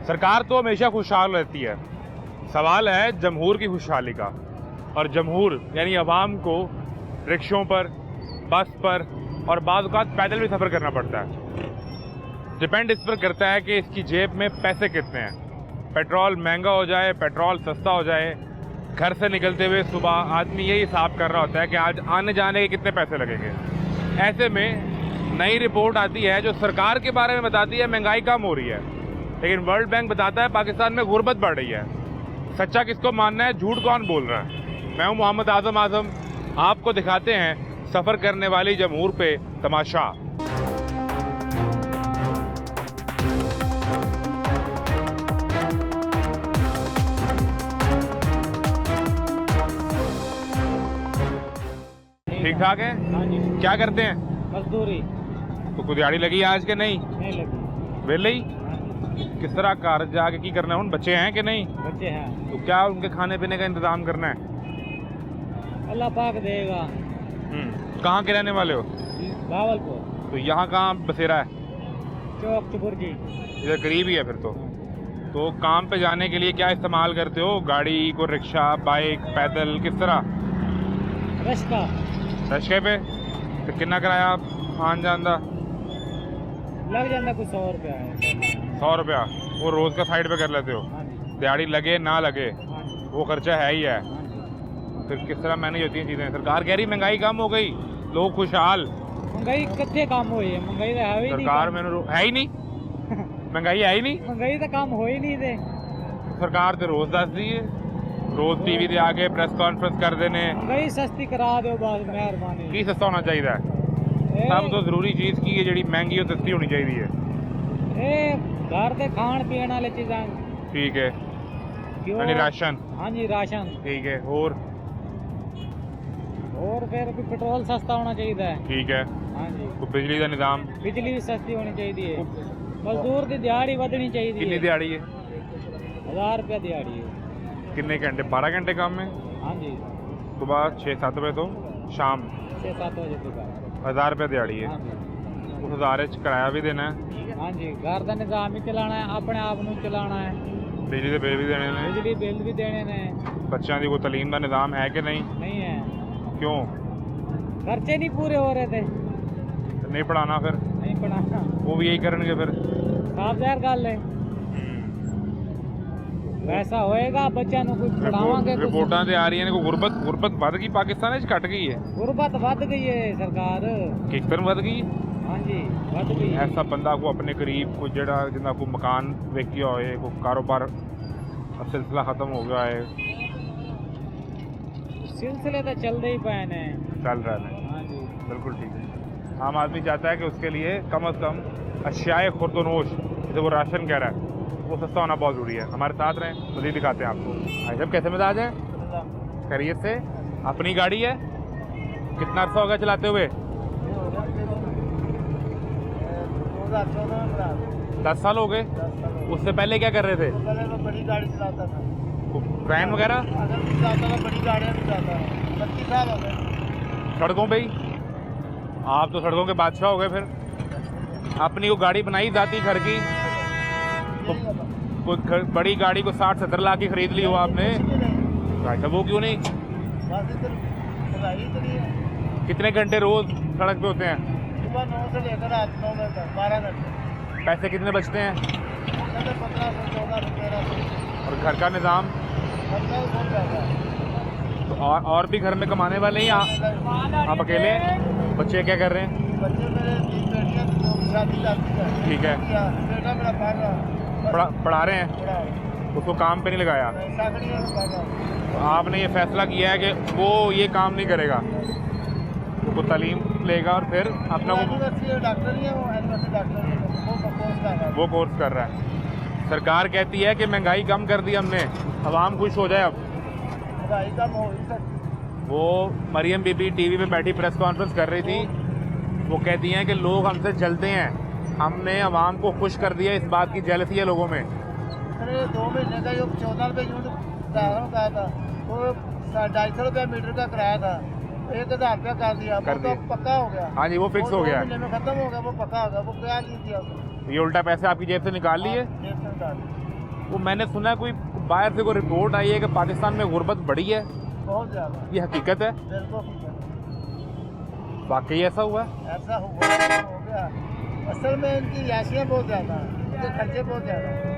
सरकार तो हमेशा खुशहाल रहती है, सवाल है जमहूर की खुशहाली का। और जमहूर यानी अवाम को रिक्शों पर, बस पर और बाद औक़ात पैदल भी सफ़र करना पड़ता है। डिपेंड इस पर करता है कि इसकी जेब में पैसे कितने हैं। पेट्रोल महंगा हो जाए, पेट्रोल सस्ता हो जाए, घर से निकलते हुए सुबह आदमी यही हिसाब कर रहा होता है कि आज आने जाने के कितने पैसे लगेंगे। ऐसे में नई रिपोर्ट आती है जो सरकार के बारे में बताती है महंगाई कम हो रही है, लेकिन वर्ल्ड बैंक बताता है पाकिस्तान में गुर्बत बढ़ रही है। सच्चा किसको मानना है, झूठ कौन बोल रहा है? मैं हूं मोहम्मद आज़म, आपको दिखाते हैं सफ़र करने वाली जमहूर पे तमाशा। ठीक ठाक है? हाँ जी। क्या करते हैं? मजदूरी। तो कोई दिहाड़ी लगी आज के नहीं? नहीं लगी। वेले ही? किस तरह घर जाके की करना है? उन बच्चे हैं कि नहीं? बच्चे हैं। तो क्या उनके खाने पीने का इंतजाम करना है? अल्लाह पाक देगा। कहाँ के रहने वाले हो? भावलपुर। तो यहाँ कहाँ बसेरा है? चौक चुबुर्जी। इधर करीब ही है फिर तो काम पे जाने के लिए क्या इस्तेमाल करते हो? गाड़ी को, रिक्शा, बाइक, पैदल, किस तरह? रश्का। रश्के पे? तो कितना किराया आन जान दा? लग जाता कुछ 100 रुपया है। 100 रुपया? वो रोज़ का साइड पे कर लेते हो? हाँ जी। दिहाड़ी लगे ना लगे हाँ जी। वो खर्चा है ही है। हाँ जी। फिर किस तरह मैनेज होती हैं चीज़ें? सरकार कह रही महंगाई कम हो गई, लोग खुशहाल। महंगाई कितने कम हुई है? महंगाई तो है ही नहीं। सरकार मैंने है ही नहीं महंगाई है ही नहीं। महंगाई तो कम हो ही नहीं दे। सरकार तो रोज़ दस दी है, रोज़ टीवी दे आके प्रेस कॉन्फ्रेंस कर देने। महंगाई सस्ती करा दो बस, मेहरबानी। की सस्ता होना चाहिए? सब तो जरूरी चीज़ की है जी महंगी और सस्ती होनी चाहिए। घर से खान पीने वाली चीज़ें। ठीक है, यानी राशन। हाँ जी, राशन। ठीक है, और फिर भी पेट्रोल सस्ता होना चाहिए। ठीक है। हाँ जी। तो बिजली का निज़ाम? बिजली भी सस्ती होनी चाहिए। मजदूर की दिहाड़ी बढ़नी चाहिए। कितनी दिहाड़ी है? 1000 रुपया दिहाड़ी है। कितने घंटे? 12 घंटे काम में? हाँ जी। सुबह 6-7 बजे तो शाम 6-7 बजे तक। 1000 रुपये दिहाड़ी है। हाँ जी। उस 1000 किराया भी देना है? हाँ जी। घर का निज़ाम ही चलाना है, अपने आप में चलाना है। बिजली के बिल भी देने ने? बिजली बिल भी देने ने। बच्चों की कोई तालीम का निज़ाम है कि नहीं? नहीं है। क्यों? खर्चे नहीं पूरे हो रहे थे। नहीं पढ़ाना? फिर नहीं पढ़ाना, वो भी यही करेंगे फिर? साफ ज़ाहिर गल है। वैसा होएगा, बच्चा को कुछ पढ़ावांगे। रिपोर्टां ते आ रही हैं गुरबत बढ़ गई पाकिस्तान च, घट गई है? गुरबत बढ़ गई है सरकार। किस तरह बढ़ गई? हाँ जी, बढ़ गई है। ऐसा बंदा को अपने करीब कोई जड़ा जिन्ना को मकान वेचिया होए, कोई कारोबार सिलसिला खत्म हो गया है? सिलसिले तो चलते ही पे ने। चल रहा है। हाँ जी। बिल्कुल ठीक है। आम आदमी चाहता है कि उसके लिए कम अज़ कम अशियाए खुर्दनोश, जैसे वो राशन कह रहा है, वो सस्ता होना बहुत ज़रूरी है। हमारे साथ रहें, मज़ीद दिखाते हैं आपको। भाई साहब कैसे मिजाज हैं? खैरियत से? अपनी गाड़ी है? कितना अर्सा हो गया चलाते हुए? 10 साल हो गए। उससे पहले क्या कर रहे थे? पहले मैं बड़ी गाड़ी चलाता था। वैन वगैरह? अगर भी चलाता था, बड़ी गाड़ियाँ भी चलाता था। 25 साल हो गए। सड़कों पे ही? आप तो सड़कों के बादशाह हो गए फिर। अपनी को गाड़ी बनाई जाती घर की, तो कोई बड़ी गाड़ी को 60-70 लाख की खरीद ली हो आपने? भाई साहब वो क्यों नहीं? कितने घंटे रोज सड़क पे होते हैं? सुबह 9 से लेकर रात 9 बजे तक, 12 घंटे। पैसे कितने बचते हैं? 1500, 1400, 1300। और घर का निज़ाम? तो और भी घर में कमाने वाले ही आप अकेले हैं? बच्चे क्या कर रहे हैं? बच्चे मेरे 3 बेटियां, 2 की शादी जाती है। ठीक है। बेटा मेरा पढ़ रहा। पढ़ा रहे हैं? उसको काम पे नहीं लगाया? तो आपने ये फैसला किया है कि वो ये काम नहीं करेगा, वो तालीम लेगा और फिर अपना डॉक्टर ही है, वो यूनिवर्सिटी डॉक्टर है, वो कोर्स कर रहा है। सरकार कहती है कि महंगाई कम कर दी हमने, आवाम खुश हो जाए। अब महंगाई कम हो ही सकती। वो मरियम बीबी टीवी पे बैठी प्रेस कॉन्फ्रेंस कर रही थी, वो कहती हैं कि लोग हमसे जलते हैं, हमने आवाम को खुश कर दिया। इस बात की जेलसी है लोगों में। अरे 2 महीने का जो 14 रुपये यूनिट कहा था, वो 250 रुपया मीटर का किराया था, 1000 रुपया कर दिया। वो तो पक्का हो गया। हाँ जी, वो फिक्स हो गया। 2 महीने में खत्म हो गया, वो पक्का हो गया। वो क्या नहीं दिया? ये उल्टा पैसे आपकी जेब से निकाल लिए? जेब से निकाल। वो मैंने सुना कोई बाहर से कोई रिपोर्ट आई है कि पाकिस्तान में गुर्बत बढ़ी है, बहुत ज़्यादा। ये हकीकत है? बिल्कुल वाकई ऐसा हुआ? ऐसा हो गया। असल में इनकी याशियाँ बहुत ज़्यादा हैं, इनके खर्चे बहुत ज़्यादा हैं।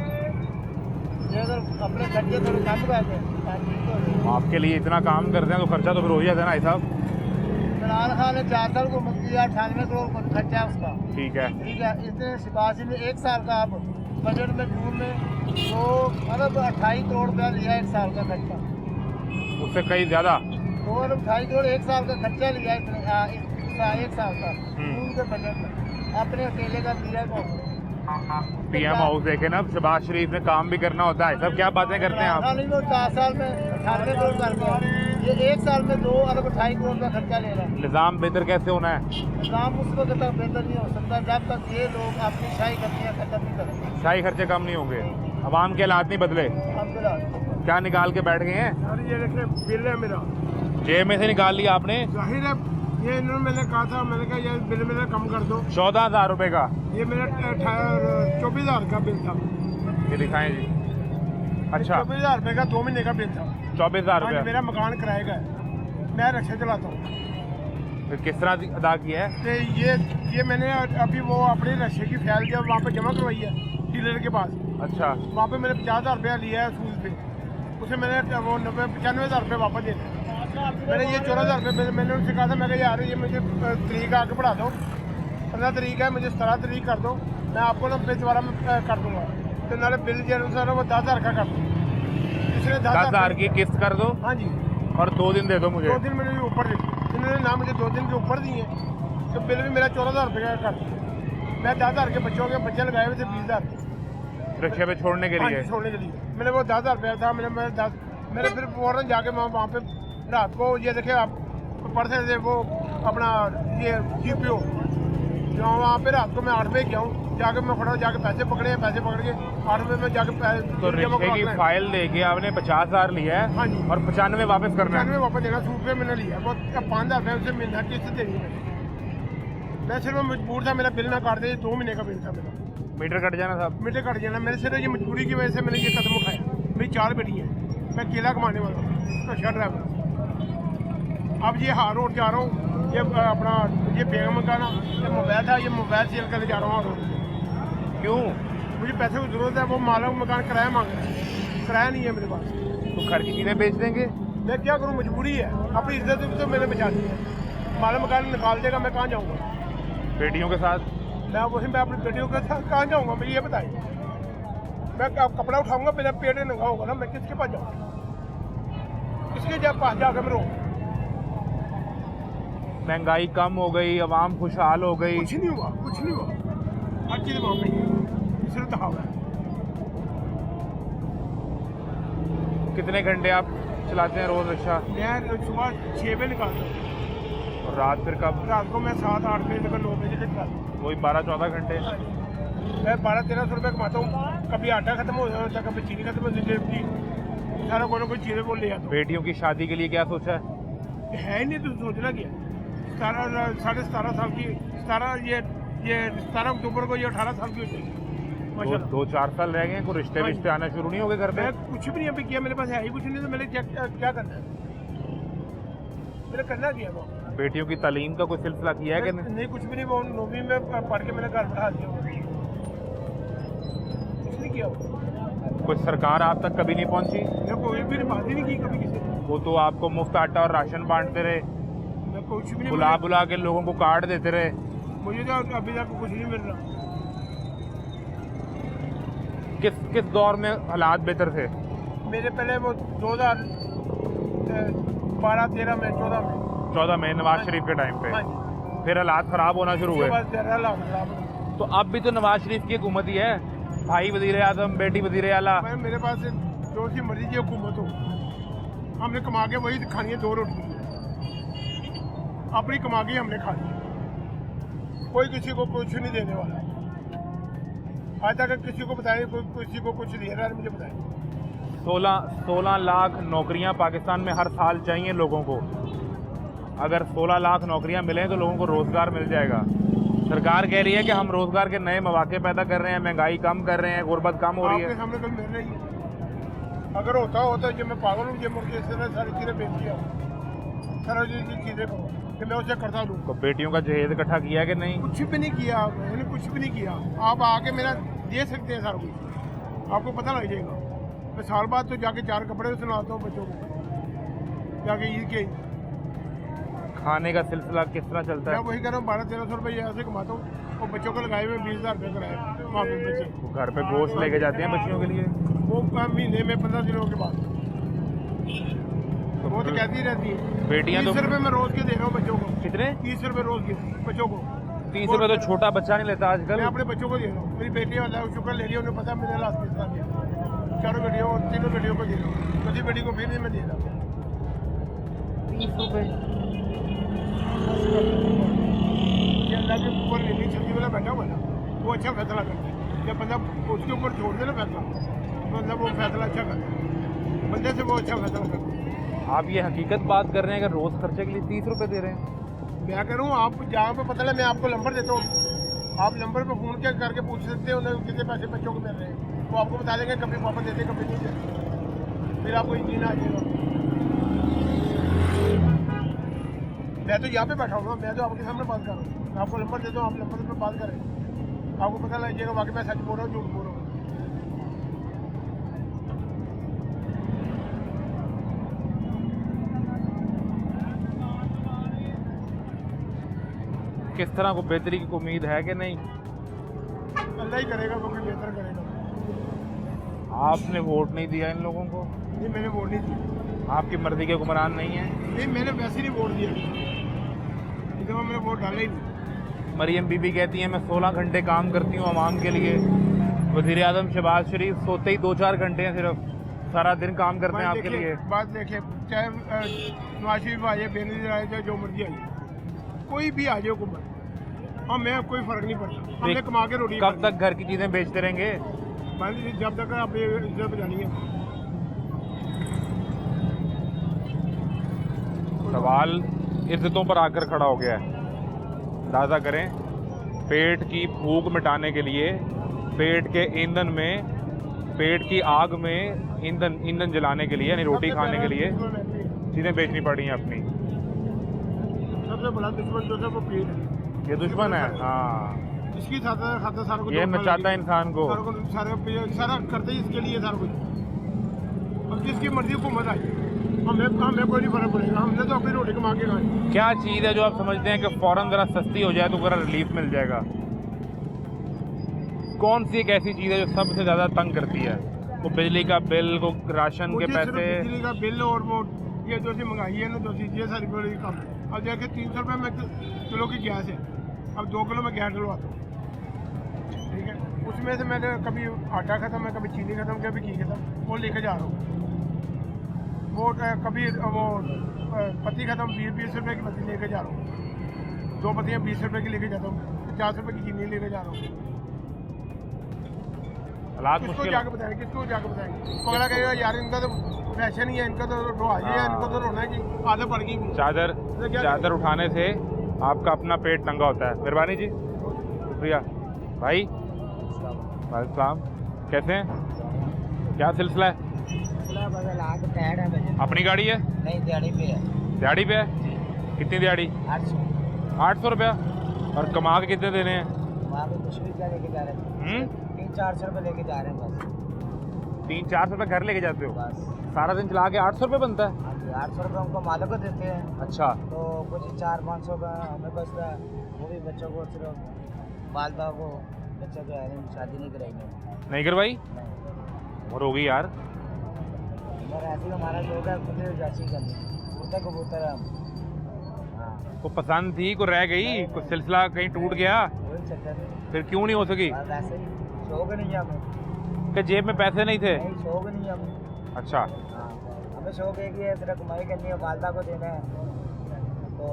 ये अगर अपने खर्चे थोड़े कम कर दें काम ठीक हो जाए। आपके लिए इतना काम करते हैं तो खर्चा तो फिर हो ही जाता है ना भाई साहब। इमरान खान ने 4 साल को मुक्त किया, 98 करोड़ खर्चा है उसका। ठीक है। ठीक है, इसने शहबाज ने 1 साल का अब बजट में जून में तो मतलब 28 करोड़ रुपया लिया 1 साल का खर्चा। उससे कहीं ज़्यादा 2 अरब 28 करोड़ 1 साल का खर्चा लिया इसने 1 साल का जून के बजट में अपने अकेले का दिया है बहुत। पीएम हाउस देखे ना, शहबाज शरीफ ने काम भी करना होता है। सब क्या बातें करते हैं आप? 4 साल में 98 करोड़ कर दिया, ये 1 साल में 2 अरब 28 करोड़ का खर्चा ले रहा है। निज़ाम बेहतर कैसे होना है? काम उस वक्त तक बेहतर नहीं हो सकता जब तक ये लोग अपनी शाही करती खत्म नहीं करेंगे। शाही खर्चे कम नहीं होंगे, आवाम के हालात नहीं बदले। क्या निकाल के बैठ गए हैं? ये देखिए बिल है मेरा, जेब में से निकाल लिया आपने? जाहिर है ये इन्होंने मैंने कहा था, मैंने कहा ये बिल मेरा कम कर दो। 14,000 रुपये का? ये मेरा 24,000 का बिल था। ये दिखाएं जी। अच्छा, 24,000 रुपये का 2 महीने का बिल था। 24,000 रुपये? मेरा मकान किराए का है, मैं रिक्शा चलाता हूँ। फिर किस तरह अदा किया है? तो ये मैंने अभी वो अपने रिक्शे की फाइल जब वहाँ पे जमा करवाई है डीलर के पास। अच्छा। वहाँ पे मैंने 50,000 रुपया लिया है सूद पे, उसे मैंने वो 95,000 रुपये वापस दे दिए। मैंने ये 14,000 रुपये मैंने उनसे कहा था, मैं कहा यार ये मुझे तरीक आगे बढ़ा दो, 15 तारीख है, मुझे 17 तारीख कर दो, मैं आपको ना पे दोबारा में कर दूँगा। तो नाले बिल जो अनुसार वो 10,000 का कर दो, इसने 10,000 की किस्त कर दो। हाँ जी, और 2 दिन दे दो मुझे। 2 दिन मैंने ऊपर दे दिए, इन्होंने ना मुझे 2 दिन के ऊपर दिए, तो बिल भी मेरा 14,000 रुपये का कर दिया। मैं 10,000 के बच्चे लगाए हुए थे 20,000 रिक्शे पे छोड़ने के लिए? छोड़ने के लिए मैंने वो 10,000 रुपया था, मैंने फिर फौरन जाके वहाँ पे रात को ये देखे आप पढ़ते थे वो अपना ये GPO, जो वहाँ पे रात को मैं 8 बजे गया हूँ, जाके मैं फटा जाके पैसे पकड़ के 8 बजे में जाके तो रिक्शे की फाइल लेके आपने 50,000 लिया है? हाँ जी। और 95 वापस करना है? 95 वापस देना, सूद पे मैंने लिया, वो 5,000 रुपये उसे महीना किस्त देनी है। मैं सिर्फ मजबूर था, मेरा बिल ना काट दे, 2 महीने का बिल था मेरा। मीटर कट जाना साहब? मीटर कट जाना, मैंने सिर्फ ये मजबूरी की वजह से मैंने ये कदम उठाया। मेरी 4 बेटी है, मैं अकेला कमाने वाला हूँ, रिक्शा ड्राइवर। अब ये हार रोड जा रहा हूँ, ये अपना ये बेगम का ना ये मोबाइल था, ये मोबाइल सेल करने जा रहा हूँ हार रोड। क्यों? मुझे पैसे की जरूरत है, वो मालक मकान किराया मांग रहा है, किराया नहीं है मेरे पास। तो घर की चीज़ें बेच देंगे? मैं क्या करूँ, मजबूरी है, अपनी इज्जत भी तो मैंने बचा दी है। मालक मकान निकाल देगा, मैं कहाँ जाऊँगा? बेटियों के साथ? मैं अपनी बेटियों के साथ कहाँ जाऊँगा, मुझे ये बताइए। मैं कपड़ा उठाऊँगा, मेरा पेट नंगा होगा ना, मैं किसके पास जाऊँगा? किसके पास जाकर मैं रहूँ? महंगाई कम हो गई, आवाम खुशहाल हो गई? कुछ नहीं हुआ, कुछ नहीं हुआ, हर चीज़ वहाँ पे सिर्फ दिखावा है। कितने घंटे आप चलाते हैं रोज रिक्शा? मैं सुबह 6 बजे निकालता हूँ। और रात फिर कब? रात को मैं 7-8 बजे तक 9 बजे तक निकालता हूँ। वही 12-14 घंटे? मैं 1200-1300 रुपये कमाता हूँ। कभी आटा खत्म हो जाता है, कभी चीनी खत्म हो जाती है, सारा कोई ना कोई चीज़ें वो ले आता हूँ। बेटियों की शादी के लिए क्या सोचा है ही नहीं, तो सोचना क्या? 17 साल की 17 अक्टूबर को ये 18 साल की हो जाएगी। 2-4 साल रह गए, कोई रिश्ते विश्ते आना शुरू नहीं हो गए घर में? मैं कुछ भी नहीं अभी किया, मेरे पास है ही कुछ नहीं, तो मैंने क्या करना है? मैंने करना क्या वो? बेटियों की तालीम का कोई सिलसिला किया है कि नहीं? कुछ भी नहीं, वो 9वीं में पढ़ के मैंने घर बढ़ा दिया, कुछ नहीं किया। कोई सरकार आप तक कभी नहीं पहुंची? मैं कोई भी बात ही नहीं की कभी किसी ने। वो तो आपको मुफ्त आटा और राशन बांटते रहे, मैं कुछ भी नहीं, बुला के लोगों को कार्ड देते रहे। मुझे तो अभी तक कुछ नहीं मिल रहा। किस दौर में हालात बेहतर थे? मेरे पहले वो 2012-13 में 14 में नवाज शरीफ के टाइम पे फिर हालात खराब होना शुरू हुए। तो अब भी तो नवाज शरीफ की हुकूमत ही है, भाई वजीर आजम, बेटी वजीर आला। मेरे पास जो सी मर्जी की हुकूमत हो, हमने कमा के वही खानी है, 2 रोटी अपनी कमा के हमने खानी है, कोई किसी को कुछ नहीं देने वाला। आज तक किसी को बताए, कोई किसी को कुछ दे रहा है, मुझे बताए। 16 लाख नौकरियां पाकिस्तान में हर साल चाहिए लोगों को। अगर 16 लाख नौकरियां मिलें तो लोगों को रोजगार मिल जाएगा। सरकार कह रही है कि हम रोजगार के नए मौके पैदा कर रहे हैं, महंगाई कम कर रहे हैं, गुर्बत कम हो रही आपके है। सामने कल मिल रही है। अगर होता ये मैं पागल हूँ, ये मुर्गे इस तरह सारी चीज़ें बेच दिया सारा चीज़ें को कि मैं उसे करता दूँ। तो बेटियों का जहेज इकट्ठा किया है कि नहीं? कुछ भी नहीं किया, मैंने कुछ भी नहीं किया। आप आके मेरा दे सकते हैं सारा कुछ, आपको पता लग जाएगा। मैं साल बाद तो जाके 4 कपड़े सुनाता हूँ बच्चों को, जाके ईद के। खाने का सिलसिला किस तरह चलता मैं है? वही कर रहा हूँ, 1200-1300 रुपये ऐसे कमाता हूँ और बच्चों को लगाए हुए 20,000 रुपये कराए वहाँ पे बच्चे। वो घर पे गोश्त लेके जाते हैं बच्चियों के लिए? वो महीने में 15 दिनों के बाद वो तो कहती रहती है। बेटियां 30 तो रुपये मैं रोज के दे रहा हूँ बच्चों को। कितने? 30 रुपये रोज के बच्चों को। 30 रुपए तो छोटा बच्चा नहीं लेता मैं आजकल। अपने बच्चों को दे रहा हूँ। मेरी बेटी वाला शुक्र ले रही है, उन्हें पता है मेरे लास्ट कितना दिया। 4 बेटियों और 3 बेटियों को दे रहा हूँ, छोटी बेटी को फिर नहीं मैं दे रहा हूँ। 30 रुपए ये अल्लाह के ऊपर नहीं चलती वाला बैठा हुआ ना, वो अच्छा फैसला करता है। जब बंदा उसके ऊपर छोड़ दे ना फैसला, तो मतलब वो फैसला अच्छा करता है, बंदे से वो अच्छा फैसला करता है। आप ये हकीकत बात कर रहे हैं कि रोज खर्चे के लिए 30 रुपए दे रहे हैं? मैं करूँ आप जहाँ पे पता लगे मैं आपको नंबर देता हूँ, आप नंबर पे फ़ोन क्या करके पूछ सकते हैं उन्हें कितने पैसे बच्चों को मिल रहे हैं। वो आपको बता देंगे कभी पापा देते कभी नहीं देते, फिर आपको यकीन आ जाएगा। मैं तो यहाँ पे बैठा हूँ ना, मैं तो आपके सामने बात कर रहा हूँ। मैं आपको नंबर देता हूँ, आप नंबर पे बात करें, आपको पता लग जाएगा वाकई मैं सच बोल रहा हूँ झूठ बोल रहा हूँ। किस तरह को बेहतरी की उम्मीद है कि नहीं? अल्लाह ही करेगा, वो भी बेहतर करेगा। आपने वोट नहीं दिया इन लोगों को? नहीं मैंने वोट नहीं दिया। आपकी मर्जी के हुक्मरान नहीं है? नहीं मैंने वैसे ही नहीं वोट दिया, इस दफ़ा मैंने वोट डाला ही नहीं। मरियम बीबी कहती हैं मैं 16 घंटे काम करती हूँ आवाम के लिए। वज़ीर आज़म शहबाज शरीफ सोते ही 2-4 घंटे हैं सिर्फ, सारा दिन काम करते हैं आपके लिए। बात देखिए, चाहे नवाज शरीफ आ जाए, बेनज़ीर आ जाए, जो मर्जी आ जाए, कोई भी आ जाए हुकूमत, हमें कोई फ़र्क नहीं पड़ता। हमने कमा के रोटी कब तक घर की चीज़ें बेचते रहेंगे? जब तक आप इज्जत बचानी है। सवाल इज्जतों पर आकर खड़ा हो गया है। अंदाज़ा करें, पेट की भूख मिटाने के लिए पेट के ईंधन में, पेट की आग में ईंधन जलाने के लिए, यानी रोटी खाने के लिए चीज़ें बेचनी पड़ रही हैं अपनी। सबसे बड़ा दुश्मन जो है वो पेट है। ये दुश्मन है। हाँ, इसकी खाता सारा कुछ ये मचाता है इंसान को। सारा करते ही इसके लिए सारा कुछ। अब जिसकी मर्जी हुकूमत आई, हमें कोई नहीं फर्क पड़ेगा, हमने तो अपनी रोटी कमा के खानी। क्या चीज़ है जो आप समझते हैं कि फ़ौरन ज़रा सस्ती हो जाए तो ज़रा रिलीफ मिल जाएगा? कौन सी एक ऐसी चीज़ है जो सबसे ज़्यादा तंग करती है? वो बिजली का बिल, को राशन के पैसे, बिजली का बिल और वो ये जो सी महंगाई है ना, जो सी ये सारी बड़ी कम है। अब देखिए 300 रुपये में किलो की गैस है, अब 2 किलो में गैस डलवाता हूँ, ठीक है। उसमें से मैंने कभी आटा खत्म है, कभी चीनी खत्म, कभी घी खत्म, वो लेके जा रहा हूँ। वो कभी वो पत्ती खत्म, 20 रुपये की पत्ती लेके जा रहा हूँ, 2 पत्तियाँ 20 रुपये की लेके जाता हूँ, 50 रुपये की चीनी लेके जा रहा हूँ। हालात किसको मुश्किल। जाके बताएंगे, किसको जाके बताएंगे? अगला कहेगा यार इनका तो फैशन ही है, इनका तो ढोआ ही है, इनको तो रोना है कि आदत पड़ गई। चादर उठाने से आपका अपना पेट नंगा होता है। मेहरबानी जी, शुक्रिया भाई। वालेकुम, कैसे हैं? क्या सिलसिला है? अपनी गाड़ी है? नहीं, दिहाड़ी पे है। दिहाड़ी पे है? कितनी दिहाड़ी? 800 रुपया। और कमा के कितने देने हैं? वहाँ पे कुछ भी क्या लेके जा रहे हैं? 300-400 रुपये लेके जा रहे हैं बस। 300-400 रुपये घर लेके जाते हो? बस सारा दिन चला के 800 रुपये बनता है? हाँ जी, 800 रुपये उनको मालिक को देते हैं। अच्छा, तो कुछ 400-500 रुपये हमें बचता है, वो भी बच्चों को सिर्फ बालदा को बच्चे जो है शादी नहीं कराएंगे। नहीं करवाई? नहीं, और होगी यार। और ऐसे ही हमारा शौक है खुद जाची करनी, कबूतर कबूतर है हम। हाँ, को पसंद थी, को रह गई, कुछ सिलसिला कहीं टूट गया, वही चक्कर है। फिर क्यों नहीं हो सकी? बस ऐसे ही शौक नहीं है हमें। कि जेब में पैसे नहीं थे? नहीं, शौक नहीं है हमें। अच्छा, हाँ, हमें शौक है कि सिर्फ कमाई करनी है, वालदा को देना है, तो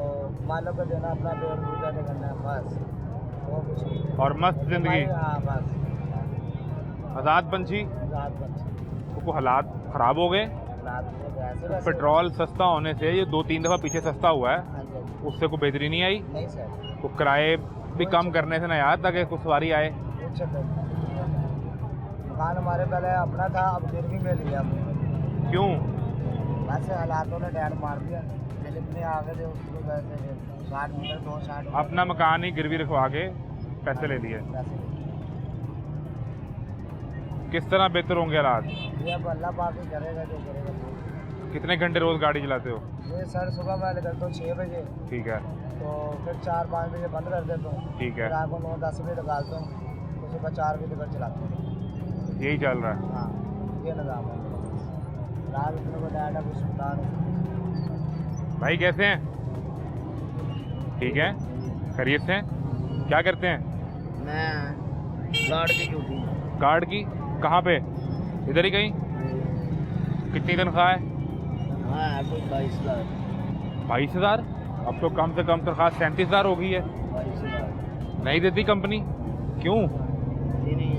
मालों को देना, अपना पेट पूजा करना है, बस। वो कुछ नहीं। और मस्त जिंदगी, हाँ बस, आज़ाद पंछी। रात बच को हालात ख़राब हो गए। रात में वैसे वैसे। पेट्रोल सस्ता होने से ये 2-3 दफ़ा पीछे सस्ता हुआ है, हाँ जी, उससे कोई बेहतरी नहीं आई। नहीं सर। को किराए भी कम करने से ना यार, ताकि कुछ सवारी आए। कुछ चक्कर नहीं। मकान हमारे पहले अपना था, अब गिरवी में लिया हमने। क्यों? वैसे हालातों ने डैड मार दिया, बिल इतने आ गए थे उसको, वैसे 60 मीटर 260 अपना मकान ही गिरवी रखवा के पैसे ले लिए। पैसे किस तरह बेहतर होंगे हालात? ये अब अल्लाह पाक ही करेगा जो करेगा। कितने घंटे रोज गाड़ी चलाते हो? ये सर सुबह मैं निकलता हूँ 6 बजे, ठीक है, तो फिर 4-5 बजे बंद कर देता हूँ, ठीक फिर है, रात को 9-10 बजे निकालता हूँ, तो सुबह 4 बजे तक चलाता हूँ। यही चल रहा है। हाँ, ये निज़ाम है। रात इतने को डैड है, कुछ सुनता नहीं। भाई कैसे हैं? ठीक है, खैरियत से हैं? क्या करते हैं? मैं गार्ड की ड्यूटी। गार्ड की? कहाँ पे? इधर ही कहीं? कितनी तनख्वाह है? हाँ, कोई 22,000। 22,000? अब तो कम से कम तनख्वाह 37,000 हो गई है। 22,000 नहीं देती कंपनी? क्यों? जी नहीं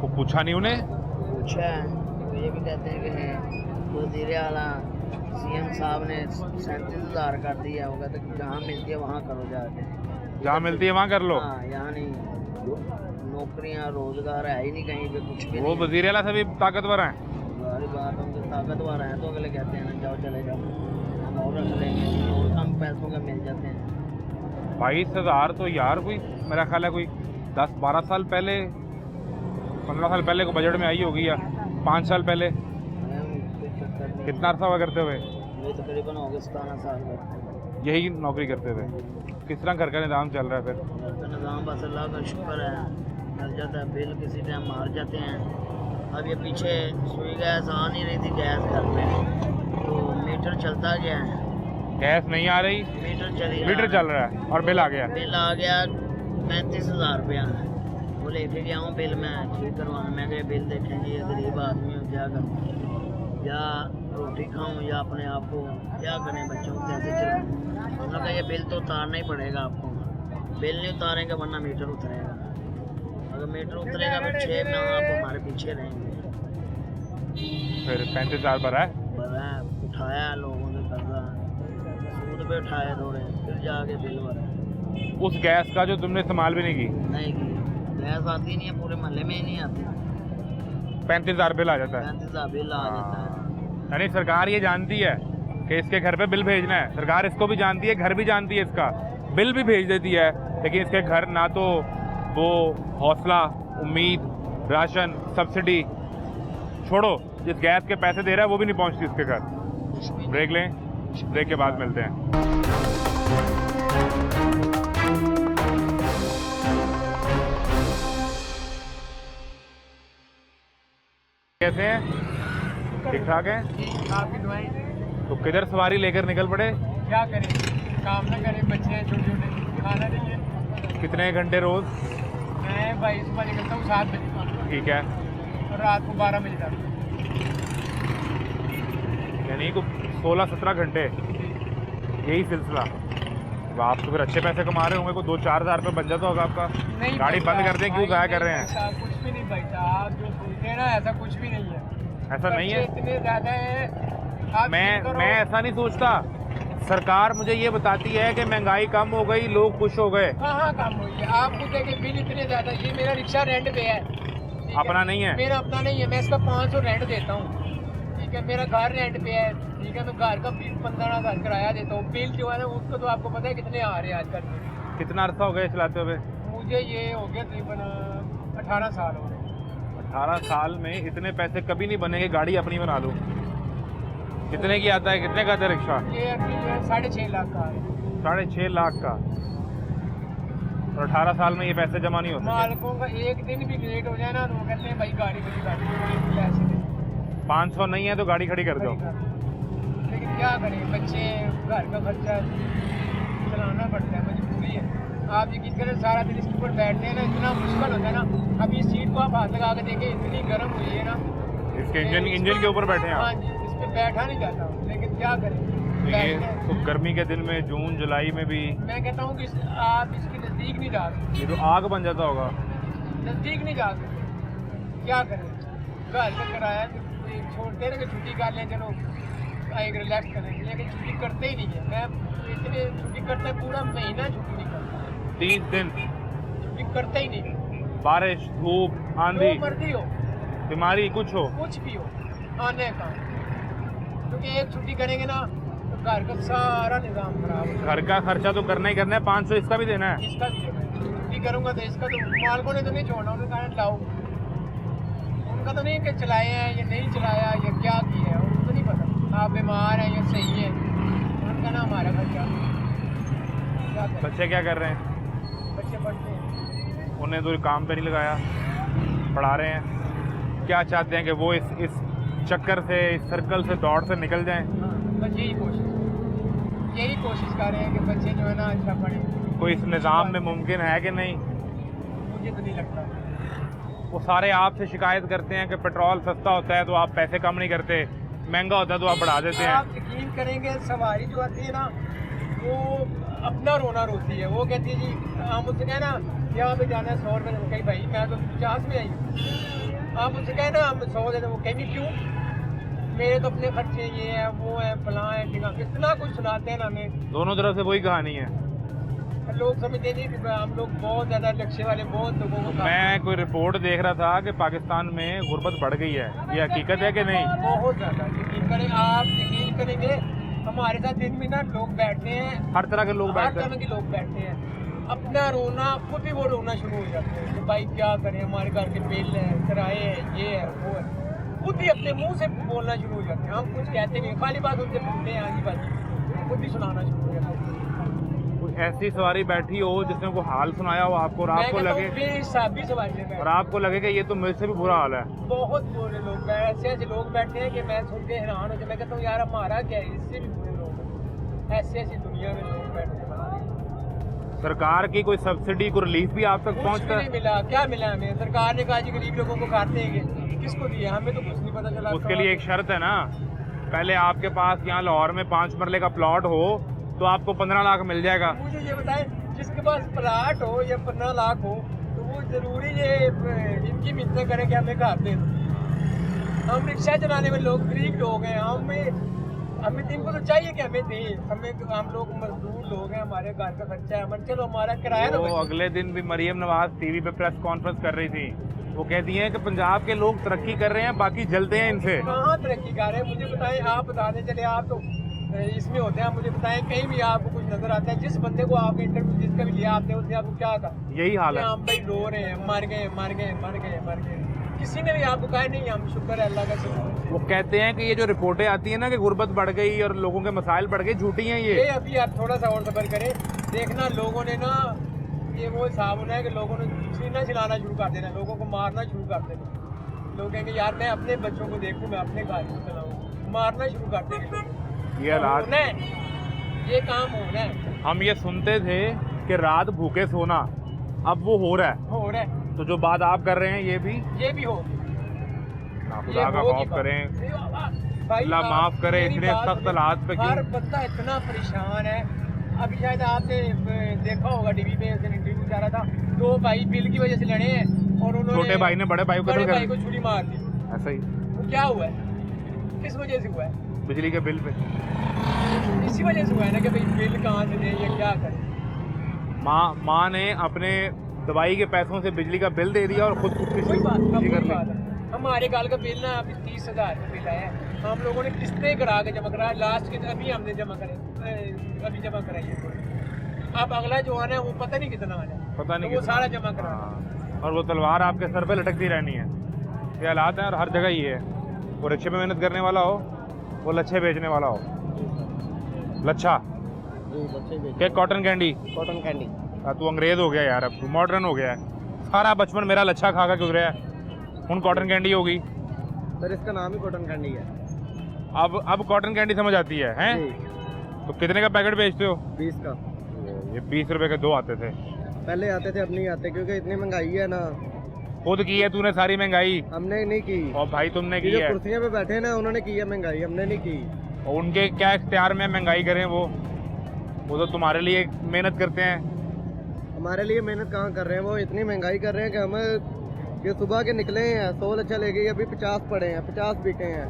वो पूछा नहीं उन्हें? पूछा है, तो ये भी कहते हैं कि वज़ीर आला CM साहब ने 37,000 कर दिया होगा, तो जहाँ मिलती है वहाँ करो जाके। जहाँ मिलती है वहाँ कर लो। हाँ, यहाँ नहीं, नौकरियाँ रोजगार है ही नहीं कहीं पे, कुछ भी वो नहीं। वज़ीर आला से भी ताकतवर हैं। सारी बात उनके ताकतवर हैं, तो अगले कहते हैं ना जाओ चले जाओ, हम और रख लेंगे, और कम पैसों के मिल जाते हैं। 22,000 तो यार कोई मेरा ख्याल है कोई 10-12 साल पहले, 15 साल पहले को बजट में आई होगी, या 5 साल पहले। कितना अर्सा हुआ करते हुए? ये तकरीबन हो गए 17 साल का यही नौकरी करते हुए। किस तरह घर का निज़ाम चल रहा है फिर? घर का निज़ाम बस अल्लाह का शुक्र है, चल जाता है। बिल किसी टाइम मार जाते हैं। अब ये पीछे सुई गैस आ नहीं रही थी गैस घर में, तो मीटर चलता गया है। गैस नहीं आ रही, मीटर चली मीटर चल रहा है और बिल आ गया। बिल आ गया 35,000 रुपया। वो लेके गया हूँ बिल मैं ठीक करवाना। मैं कहा बिल देखें जी, गरीब आदमी हूँ, क्या करूँ, या रोटी खाऊं या अपने आप को क्या करें, बच्चों को कैसे चलाऊं। उन्होंने कहा ये बिल तो उतारना ही पड़ेगा आपको, बिल नहीं उतारेंगे वरना मीटर उतरेगा। अगर मीटर उतरेगा फिर 6 महीने आप हमारे पीछे रहेंगे। फिर 35,000 भरा है। भरा उठाया लोगों ने कर्जा, सूद पे उठाए थोड़े, फिर जाके बिल भरा। उस गैस का जो तुमने इस्तेमाल भी नहीं की? नहीं की, गैस आती नहीं है, पूरे मोहल्ले में ही नहीं आती। 35,000 बिल आ जाता है। 35,000 बिल आ जाता है। यानी सरकार ये जानती है कि इसके घर पे बिल भेजना है, सरकार इसको भी जानती है, घर भी जानती है, इसका बिल भी भेज देती है, लेकिन इसके घर ना तो वो हौसला, उम्मीद, राशन, सब्सिडी छोड़ो, जिस गैस के पैसे दे रहा है वो भी नहीं पहुंचती इसके घर। ब्रेक लें, ब्रेक के बाद मिलते हैं। कैसे हैं? ठीक ठाक हैं? आपकी दुआएं। तो किधर सवारी लेकर निकल पड़े? क्या करें, काम ना करें, बच्चे हैं छोटे छोटे, खाना नहीं है। कितने घंटे रोज? मैं भाई सुबह निकलता हूँ 7 बजे, ठीक है, और रात को 12 बजे तक। यानी को 16-17 घंटे यही सिलसिला। अब आप तो फिर अच्छे पैसे कमा रहे होंगे, को 2-4 हज़ार रुपये बन जाता होगा आपका। नहीं गाड़ी भाई बंद कर दें, क्यों गाया कर रहे हैं? ऐसा कुछ भी नहीं भाई साहब, आप जो सोचते हैं ना ऐसा कुछ भी नहीं है। ऐसा नहीं है? बच्चे इतने ज़्यादा हैं। आप मैं ऐसा नहीं सोचता। सरकार मुझे ये बताती है कि महंगाई कम हो गई, लोग खुश हो गए। कहाँ कम हुई है? आपको देखे बिल इतने ज़्यादा। ये मेरा रिक्शा रेंट पे है, ठीक है? अपना नहीं है? मेरा अपना नहीं है, मैं इसका 500 रेंट देता हूँ, ठीक है? मेरा घर रेंट पे है, ठीक है? तो घर का बिल 15,000 किराया देता हूँ। बिल जो है ना उसको तो आपको पता है कितने आ रहे हैं आजकल। कितना अर्सा हो गया चलाते हुए? मुझे ये हो गया तकरीबन 18 साल हो गए। 18 साल में इतने पैसे कभी नहीं बनेंगे, गाड़ी अपनी बना लो। कितने की आता है, कितने का आता है रिक्शा? ये अभी जो है 6.5 लाख का है। 6.5 लाख का, और 18 साल में ये पैसे जमा नहीं होते। मालिकों का एक दिन भी लेट हो जाए ना तो वो कहते हैं भाई गाड़ी बड़ी गाड़ी पैसे दे। 500 नहीं है तो गाड़ी खड़ी कर दो। लेकिन क्या करें, बच्चे, घर का खर्चा चलाना पड़ता है, मजबूरी है। आप यकीन करें सारा दिन इसके ऊपर बैठते हैं ना, इतना मुश्किल होता है ना। अभी इस सीट को आप हाथ लगा के देखें, इतनी गर्म हुई है ना। इसके इंजन के ऊपर बैठे हैं हाँ आप? जी, इस पर बैठा नहीं जाता, लेकिन क्या करें, ये बैठते हैं। तो गर्मी के दिन में, जून जुलाई में भी मैं कहता हूँ कि आप इसके नज़दीक नहीं जा सकते, ये तो आग बन जाता होगा। नज़दीक नहीं जा सकते। क्या करें, घर का किराया छोड़ते हैं ना कि छुट्टी कर लें, चलो एक रिलैक्स करें, लेकिन छुट्टी करते ही नहीं है। मैं इतने छुट्टी करता है, पूरा महीना छुट्टी नहीं करता। 30 दिन छुट्टी करते ही नहीं, बारिश धूप जो आंधी मर्जी हो, बीमारी कुछ हो, कुछ भी हो, आने का। क्योंकि एक छुट्टी करेंगे ना तो घर का सारा निज़ाम खराब हो घर का खर्चा तो करना ही करना है, 500 इसका भी देना है। इसका भी है। छुट्टी करूँगा तो इसका तो मालकों ने तो नहीं छोड़ना, उन्होंने कहा लाओ। उनका तो नहीं कि चलाए हैं या नहीं चलाया या क्या किया है, उनको तो नहीं पता आप बीमार हैं या सही है। उनका ना हमारा खर्चा क्या करें? बच्चे क्या कर रहे हैं? बच्चे पढ़ते हैं। उन्हें तो काम पे नहीं लगाया, पढ़ा रहे हैं। क्या चाहते हैं कि वो इस चक्कर से, इस सर्कल से, दौड़ से निकल जाएं? हाँ, बस यही कोशिश कर रहे हैं कि बच्चे जो है ना अच्छा पढ़ें। कोई इस निज़ाम में मुमकिन है कि नहीं? मुझे तो नहीं लगता। वो सारे आपसे शिकायत करते हैं कि पेट्रोल सस्ता होता है तो आप पैसे कम नहीं करते, महंगा होता है तो आप बढ़ा देते हैं। आप यकीन करेंगे सवारी जो आती है ना वो अपना रोना रोती है। वो कहती है जी हम उससे कहें ना यहाँ पे जाना है 100 रुपये, वो कहीं भाई मैं तो 50 में आई हूँ। आप उससे कहें ना हम 100 देते, वो कहेंगे क्यों, मेरे तो अपने खर्चे ये है वो है फलां है टिका, इतना कुछ सुनाते हैं ना हमें। दोनों तरफ से वही कहानी है। लोग समझते नहीं कि हम लोग बहुत ज़्यादा लक्ष्य वाले बहुत लोगों को मैं कोई रिपोर्ट देख रहा था कि पाकिस्तान में गुर्बत बढ़ गई है, ये हकीकत है कि नहीं? बहुत ज़्यादा यकीन करें, आप यकीन करेंगे हमारे साथ दिन में ना लोग बैठते हैं, हर तरह के लोग हर बैठते तरह हैं। के लोग बैठते हैं, अपना रोना खुद ही वो रोना शुरू हो जाते हैं कि भाई क्या करें, हमारे घर के बिल है, किराए है, ये है वो है, खुद ही अपने मुंह से बोलना शुरू हो जाते हैं। हम कुछ कहते नहीं, खाली बात उनसे पूछते हैं आगे बात खुद ही सुनाना शुरू हो जाते हैं। कोई ऐसी सवारी बैठी हो जिसने को हाल सुनाया हो आपको, और आपको लगे बेहिसाबी सवारी और आपको लगे कि ये तो मुझसे भी बुरा हाल है? बहुत बुरे लोग, ऐसे ऐसे लोग बैठे हैं कि मैं सुन के हैरान हो जाता। मैं कहता हूँ यार हमारा क्या है, इससे भी बुरे लोग, ऐसी ऐसी दुनिया में लोग बैठे हैं। सरकार की कोई सब्सिडी, कोई रिलीफ भी आप तक कुछ पहुंचता भी नहीं है? मिला। क्या मिला हमें? सरकार ने कहा जी गरीब लोगों को खाते हैं, किसको दिया हमें तो कुछ नहीं पता चला। उसके लिए एक शर्त है ना, पहले आपके पास यहाँ लाहौर में 5 मरले का प्लॉट हो तो आपको 15 लाख मिल जाएगा। मुझे ये बताएं, जिसके पास प्लाट हो या 15 लाख हो तो वो जरूरी ये इनकी मिन्नत करे कि हमें घर दे दो। हम रिक्शा चलाने में लोग गरीब लोग हैं, हमें इनको तो चाहिए कि हमें दें। हम लोग मजदूर लोग हैं, हमारे घर का खर्चा है, हमारे चलो हमारा किराया तो बचे। अगले दिन भी मरियम नवाज टीवी पे प्रेस कॉन्फ्रेंस कर रही थी, वो कहती हैं कि पंजाब के लोग तरक्की कर रहे हैं, बाकी जलते हैं इनसे। कहाँ तरक्की कर रहे हैं मुझे बताएं, आप बता दें। चले आप तो इसमें होते हैं, आप मुझे बताएं कहीं भी आपको कुछ नजर आता है, जिस बंदे को आपने इंटरव्यू जिसका भी लिया आपने, उसने आपको क्या कहा? यही हाल है। हम भाई रो रहे हैं, मर गए मर गए मर गए मर गए। किसी ने भी आपको कहा नहीं हम शुक्र है अल्लाह का शुक्र। वो कहते हैं कि ये जो रिपोर्टें आती है ना कि गुर्बत बढ़ गई और लोगों के मसाइल बढ़ गए, झूठी हैं ये। अभी आप थोड़ा सा और सबर करें, देखना लोगों ने ना ये वो हिसाब होना है कि लोगों ने सीना छिलाना शुरू कर देना, लोगों को मारना शुरू कर देना। लोग कहेंगे यार मैं अपने बच्चों को देखूं, मैं अपने घर को चलाऊं, मारना शुरू कर देंगे लोग। ये हालात होना है, ये काम होना है। हम ये सुनते थे कि रात भूखे सोना, अब वो हो रहा है। तो जो बात आप कर रहे हैं ये भी हो ना, खुदा का खौफ करें, अल्लाह माफ करे। इतने सख्त हालात पे हर क्यों? बंदा इतना परेशान है। अभी शायद आपने देखा होगा टीवी पे इंटरव्यू जा रहा था, 2 भाई बिल की वजह से लड़े हैं और उन्होंने छोटे भाई ने बड़े भाई को कत्ल कर भाई को छुरी मार दी। ऐसा ही वो क्या हुआ है, किस वजह से हुआ है? बिजली के बिल पे इसी वजह से हुआ है ना कि भाई बिल कहाँ से दें या क्या करें। माँ ने अपने दवाई के पैसों से बिजली का बिल दे दिया और खुद कोई बात कर ली। है। हमारे गाल का बिल ना अभी 30,000 का बिल आया है, हम लोगों ने किस्तें करा के जमा करा, लास्ट के अभी हमने जमा करे, अभी जमा कराई है। अब अगला जो आना है वो पता नहीं कितना आना है, पता नहीं तो वो कितना। सारा जमा करा। और वो तलवार आपके सर पे लटकती रहनी है। ये हालात हैं और हर जगह ये है। वो रिक्शे में मेहनत करने वाला हो, वो लच्छे बेचने वाला हो। लच्छा क्या? Cotton candy. Cotton candy. तू अंग्रेज हो गया यार, अब तू मॉडर्न हो गया है। सारा बचपन मेरा लच्छा खा गुजरा है, हुन कॉटन कैंडी होगी। सर इसका नाम ही कॉटन कैंडी है। अब कॉटन कैंडी समझ आती है, हैं? तो कितने का पैकेट बेचते हो? 20 का। ये 20 रुपए के 2 आते थे। पहले आते थे, अब नहीं आते क्योंकि इतनी महंगाई है ना। खुद की है तूने सारी महंगाई? हमने नहीं की। और भाई तुमने की जो है। कुर्सियों पे बैठे हैं ना उन्होंने की है महंगाई, हमने नहीं की। और उनके क्या इख्तियार में महंगाई करें? वो तो तुम्हारे लिए मेहनत करते हैं। हमारे लिए मेहनत कहाँ कर रहे हैं, वो इतनी महंगाई कर रहे हैं कि हमें ये सुबह के निकले हैं 100 लच्छा ले गई, अभी 50 पड़े हैं, 50 बिके हैं।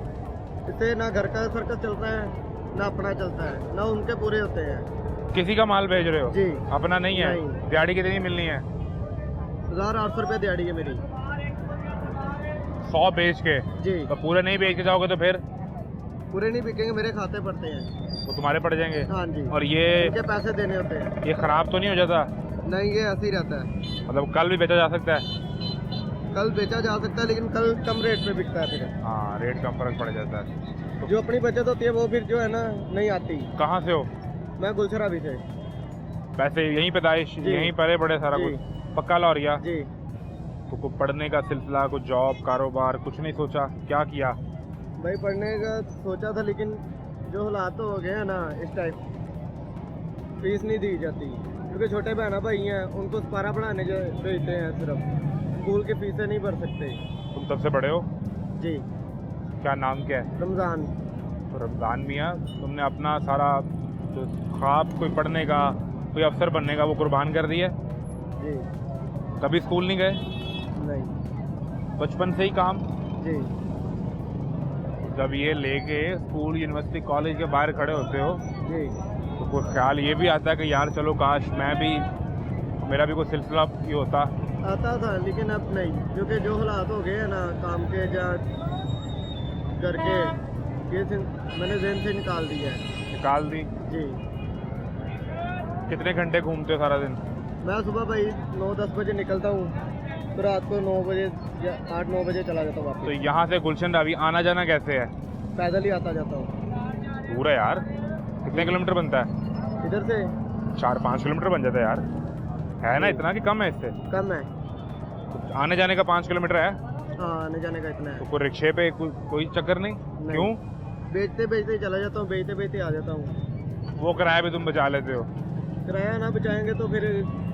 इससे ना घर का सर्कस चलता है ना अपना चलता है, ना उनके पूरे होते हैं। किसी का माल भेज रहे हो? जी। अपना नहीं है? नहीं। दिहाड़ी कितनी मिलनी है? 1800 रुपये दिहाड़ी है मेरी। 100 बेच के? जी। तो पूरे नहीं बेच के जाओगे तो फिर? पूरे नहीं बिकेंगे, मेरे खाते पड़ते हैं। तो तुम्हारे पड़ जाएंगे? हाँ जी। और ये उनके पैसे देने होते हैं। ये खराब तो नहीं हो जाता? नहीं, ये ऐसे ही रहता है। मतलब कल भी बेचा जा सकता है? कल बेचा जा सकता है, लेकिन कल कम रेट पे बिकता है फिर। हाँ, रेट कम फर्क पड़ जाता है। जो अपनी बचत होती है वो फिर जो है ना नहीं आती। कहाँ से हो? मैं गुलशरा भी से। वैसे यहीं पैदाइश, जी। यहीं पले बड़े सारा जी। कुछ? पक्का लौरिया? जी। तो कुछ पढ़ने का सिलसिला, कुछ जॉब कारोबार कुछ नहीं सोचा? क्या किया? भाई पढ़ने का सोचा था, लेकिन जो हालात हो गए हैं ना इस टाइम, फीस नहीं दी जाती क्योंकि छोटे बहना भाई हैं, उनको सपारा पढ़ाने जो भेजते हैं, सिर्फ स्कूल की फीसें नहीं भर सकते। तुम सबसे बड़े हो? जी। क्या नाम क्या है? रमज़ान। तो रमज़ान मियाँ, तुमने अपना सारा जो ख्वाब कोई पढ़ने का, कोई अफसर बनने का, वो कुर्बान कर दिया? जी। कभी स्कूल नहीं गए? नहीं। बचपन से ही काम? जी। जब ये लेके स्कूल यूनिवर्सिटी कॉलेज के बाहर खड़े होते हो जी। तो कोई ख्याल ये भी आता है कि यार चलो काश मैं भी, मेरा भी कोई सिलसिला ये होता? आता था, लेकिन अब नहीं, क्योंकि जो हालात हो गए हैं ना काम के या घर के, ये मैंने जेन से निकाल दिया है। निकाल दी? जी। कितने घंटे घूमते हो सारा दिन? मैं सुबह भाई 9-10 बजे निकलता हूँ, तो रात को 9 बजे या 8-9 बजे चला जाता हूँ वापस। तो यहाँ से गुलशन रावी आना जाना कैसे है? पैदल ही आता जाता हूँ। दूर है यार, कितने किलोमीटर बनता है? इधर से 4-5 किलोमीटर बन जाता है यार। है ना इतना कि कम है इससे? कम है। तो आने जाने का 5 किलोमीटर है? हाँ, आने जाने का इतना तो है। कोई रिक्शे पे कोई चक्कर नहीं? क्यों? बेचते बेचते चला जाता हूँ, बेचते बेचते आ जाता हूँ। वो किराया भी तुम बचा लेते हो? किराया ना बचाएंगे तो फिर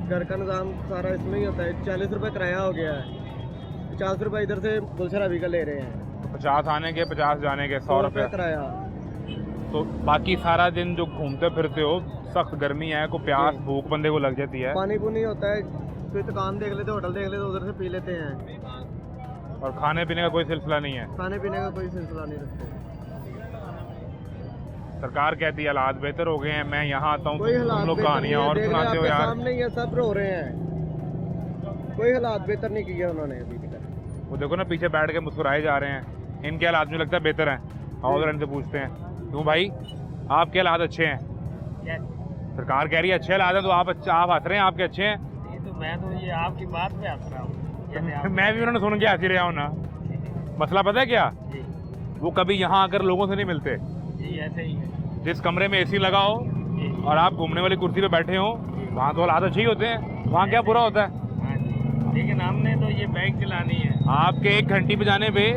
घर का निज़ाम सारा इसमें ही होता है। 40 रुपये किराया हो गया है, 50 रुपये इधर से गुलशरा भी का ले रहे हैं। तो 50 आने के 50 जाने के 100 रुपये किराया। तो बाकी सारा दिन जो घूमते फिरते हो, सख्त गर्मी है, को प्यास जी। भूख बंदे को लग जाती है, पानी पुनी होता है, कोई दुकान देख लेते, होटल देख लेते, उधर से पी लेते हैं। और खाने पीने का कोई सिलसिला नहीं है? खाने पीने का कोई सिलसिला नहीं रखते। सरकार कहती है हालात बेहतर हो गए हैं, मैं यहाँ आता हूँ, कोई तुम हालात लोग बेहतर कहानियाँ नहीं है, और देख रहे हैं सुनाते हो आपके यार। सामने ही है, सब रो रहे हैं। कोई हालात बेहतर नहीं किया उन्होंने अभी तक। वो देखो ना पीछे बैठ के मुस्कुराए जा रहे हैं, इनके हालात मुझे लगता है बेहतर हैं। आओ जरा इनसे पूछते हैं। क्यों भाई, आपके हालात अच्छे हैं? सरकार कह रही है अच्छे हालात हैं, तो आप हंस रहे हैं, आपके अच्छे हैं? ये तो मैं तो ये आपकी बात पे हंस रहा हूँ। मैं भी उन्होंने सुन के हंस ही रहा हूँ ना। मसला पता है क्या? जी। वो कभी यहाँ आकर लोगों से नहीं मिलते। जी, ऐसे ही है। जिस कमरे में एसी लगा हो जी। और आप घूमने वाली कुर्सी पे बैठे हो, वहाँ तो हालात अच्छे ही होते हैं, वहाँ क्या बुरा होता है? हाँ जी, लेकिन हमने तो ये बाइक चलानी है। आपके 1 घंटी पे जाने पे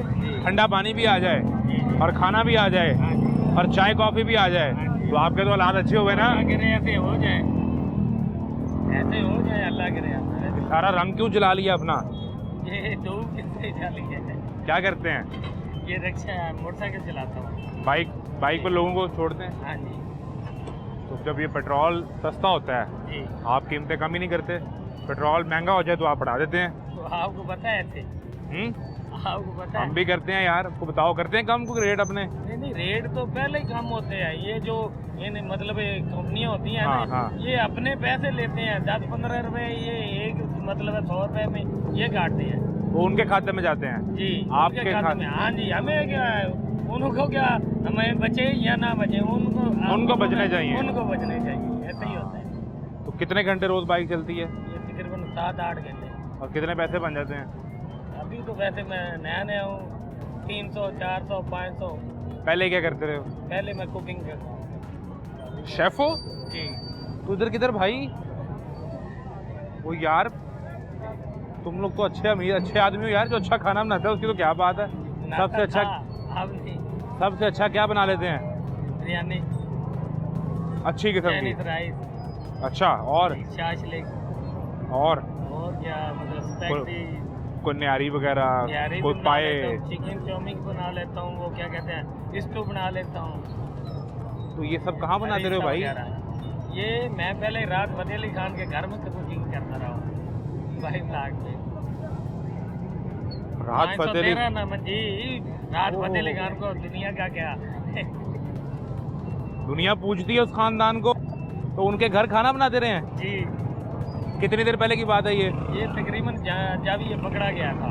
ठंडा पानी भी आ जाए जी। और खाना भी आ जाए हाँ जी। और चाय कॉफी भी आ जाए, तो आपके तो हालात अच्छे हो गए ना। अल्लाह करे ऐसे हो जाए, ऐसे हो जाए, अल्लाह करे। सारा रंग क्यों जला लिया अपना? ये दो किससे चली है? क्या करते हैं? ये रिक्शा मोटरसाइकिल चलाता हूँ। बाइक पर लोगों को छोड़ते हैं? हाँ जी। तो जब ये पेट्रोल सस्ता होता है, जी। आप कीमतें कम ही नहीं करते? पेट्रोल महंगा हो जाए तो आप बढ़ा देते हैं। तो आपको पता है ऐसे? आपको पता है? हम भी करते हैं यार, आपको बताओ, करते हैं कम को रेट अपने? नहीं, रेट तो पहले ही कम होते हैं। ये जो मतलब कंपनियां होती हैं हाँ, ना, हाँ। ये अपने पैसे लेते हैं, 10-15 रुपए, ये एक मतलब 100 रुपए में ये काटते हैं। वो उनके खाते में जाते हैं? जी, आपके उनके खाते में। हाँ जी, हमें क्या है, उनको क्या, हमें बचे या ना बचे, उनको बचने चाहिए। उनको बचने चाहिए, ऐसा ही होता है। तो कितने घंटे रोज बाइक चलती है? ये तकरीबन 7-8 घंटे। और कितने पैसे बन जाते हैं? अभी तो वैसे मैं नया हूँ, 300, 400, 500। पहले क्या करते रहे हो? पहले मैं कुकिंग करता हूँ। शेफ हो? जी। तो इधर किधर भाई? वो यार तुम लोग तो अच्छे आदमी हो यार, जो अच्छा खाना बनाते हैं, उसकी तो क्या बात है। सबसे अच्छा अब नहीं, सबसे अच्छा क्या बना लेते हैं? बिरयानी, अच्छी किस्म की? Chinese rice. अच्छा, और शाशलिक, और क्या मतलब स्पैगेटी, कोई न्यारी वगैरह, बिरयानी कोई बना पाए? लेता हूँ, चिकन चाउमीन बना लेता हूँ, वो क्या कहते हैं, स्टू बना लेता हूँ। तो ये सब कहाँ बनाते रहे हो भाई? ये मैं पहले राहत फतेह अली खान के घर में कुकिंग करता रहा हूँ, भाई ब्लाक में। राहत फतेह अली? जी, राहत फतेह अली खान को दुनिया का क्या दुनिया पूछती है उस खानदान को? तो उनके घर खाना बनाते रहे हैं? जी, कितनी देर पहले की बात है ये? तकरीबन जब ये पकड़ा गया था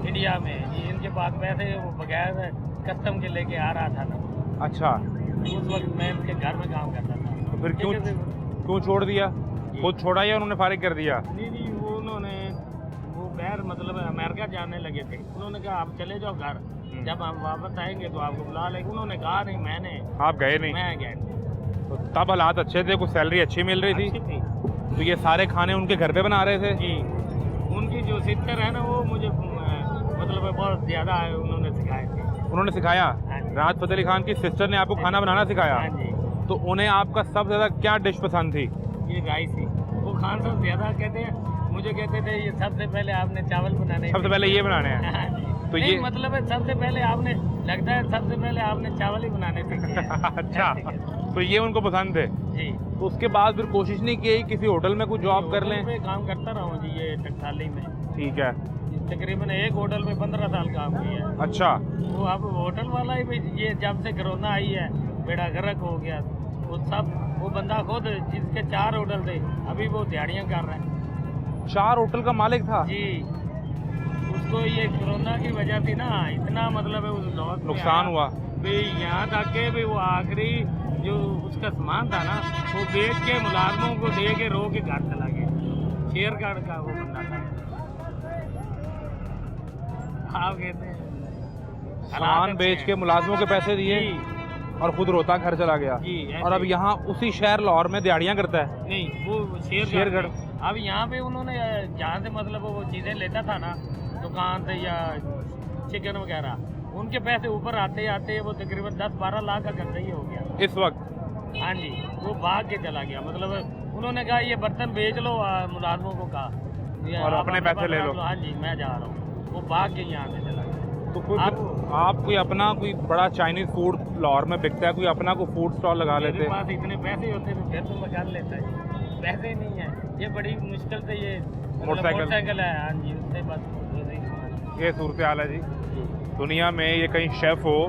इंडिया में, ये इनके पास पैसे वो बगैर कस्टम के लेके आ रहा था ना, अच्छा, उस वक्त मैं इनके घर में काम करता था। तो फिर क्यों छोड़ दिया? खुद छोड़ा या उन्होंने फारिग कर दिया? नहीं, वो उन्होंने वो बैर मतलब अमेरिका जाने लगे थे, उन्होंने कहा आप चले जाओ घर, जब हम वापस आएंगे तो आपको बुला लेंगे। उन्होंने कहा नहीं, मैंने आप गए नहीं? मैं गया नहीं। तो तब हालात अच्छे थे, कुछ सैलरी अच्छी मिल रही अच्छी थी, थी तो ये सारे खाने उनके घर पे बना रहे थे? जी। उनकी जो सिस्टर है ना, वो मुझे मतलब बहुत ज़्यादा उन्होंने सिखाए थे। उन्होंने सिखाया? हाँ जी। राहत फ़तेह अली खान की सिस्टर ने आपको खाना बनाना सिखाया? हाँ जी। तो उन्हें आपका सबसे ज़्यादा क्या डिश पसंद थी? ये राइस ही, वो खान साहब ज़्यादा कहते हैं, मुझे कहते थे ये सबसे पहले आपने चावल बनाने, सबसे पहले ये बनाने हैं? हाँ जी। तो नहीं, ये मतलब है सबसे पहले आपने, लगता है सबसे पहले आपने चावल ही बनाने सीखे हैं। अच्छा, तो ये उनको पसंद थे। जी। तो उसके बाद फिर कोशिश नहीं की किसी होटल में कुछ जॉब कर लें? होटल पे काम करता रहा हूँ जी, ये टकसाली में। ठीक है। तकरीबन एक होटल में 15 साल काम किया है। अच्छा, वो अब होटल वाला ही भी, ये जब से कोरोना आई है बेड़ा गर्क हो गया, वो सब वो बंदा खुद जिसके 4 होटल थे, अभी वो दिहाड़ियाँ कर रहा है। 4 होटल का मालिक था? जी। उसको ये कोरोना की वजह से ना इतना मतलब है उस लॉस नुकसान हुआ भी, यहाँ तक के भी वो आखिरी जो उसका सामान था ना, वो बेच के मुलाजमों को दे के रो के घर चला गया। शेयर कार्ड का वो बंदा था। आप कहते हैं सामान बेच के मुलाजमों के पैसे दिए जी, और खुद रोता घर चला गया। जी, ऐसे और अब ही। यहाँ उसी शहर लाहौर में दिहाड़ियाँ करता है? नहीं, वो शेरगढ़। अब यहाँ पे उन्होंने जहाँ से मतलब वो चीज़ें लेता था ना दुकान से या चिकन वगैरह, उनके पैसे ऊपर आते आते वो तकरीबन 10-12 लाख का कर्जा ही हो गया इस वक्त? हाँ जी। वो भाग के चला गया, मतलब उन्होंने कहा ये बर्तन बेच लो, मुलाजमों को कहा ये और आप अपने पैसे ले लो। हाँ जी, मैं जा रहा हूँ। वो भाग के यहाँ से चला गया। तो कोई आप कोई अपना कोई बड़ा चाइनीज फूड लाहौर में बिकता है, कोई अपना कोई फूड स्टॉल लगा लेते? मेरे पास इतने पैसे होते तो फिर तो मैं कर लेता है, पैसे ही नहीं है। ये बड़ी मुश्किल से ये मोटरसाइकिल है। हाँ जी, उससे बस ये सूरत हाल है जी। दुनिया में ये कहीं शेफ हो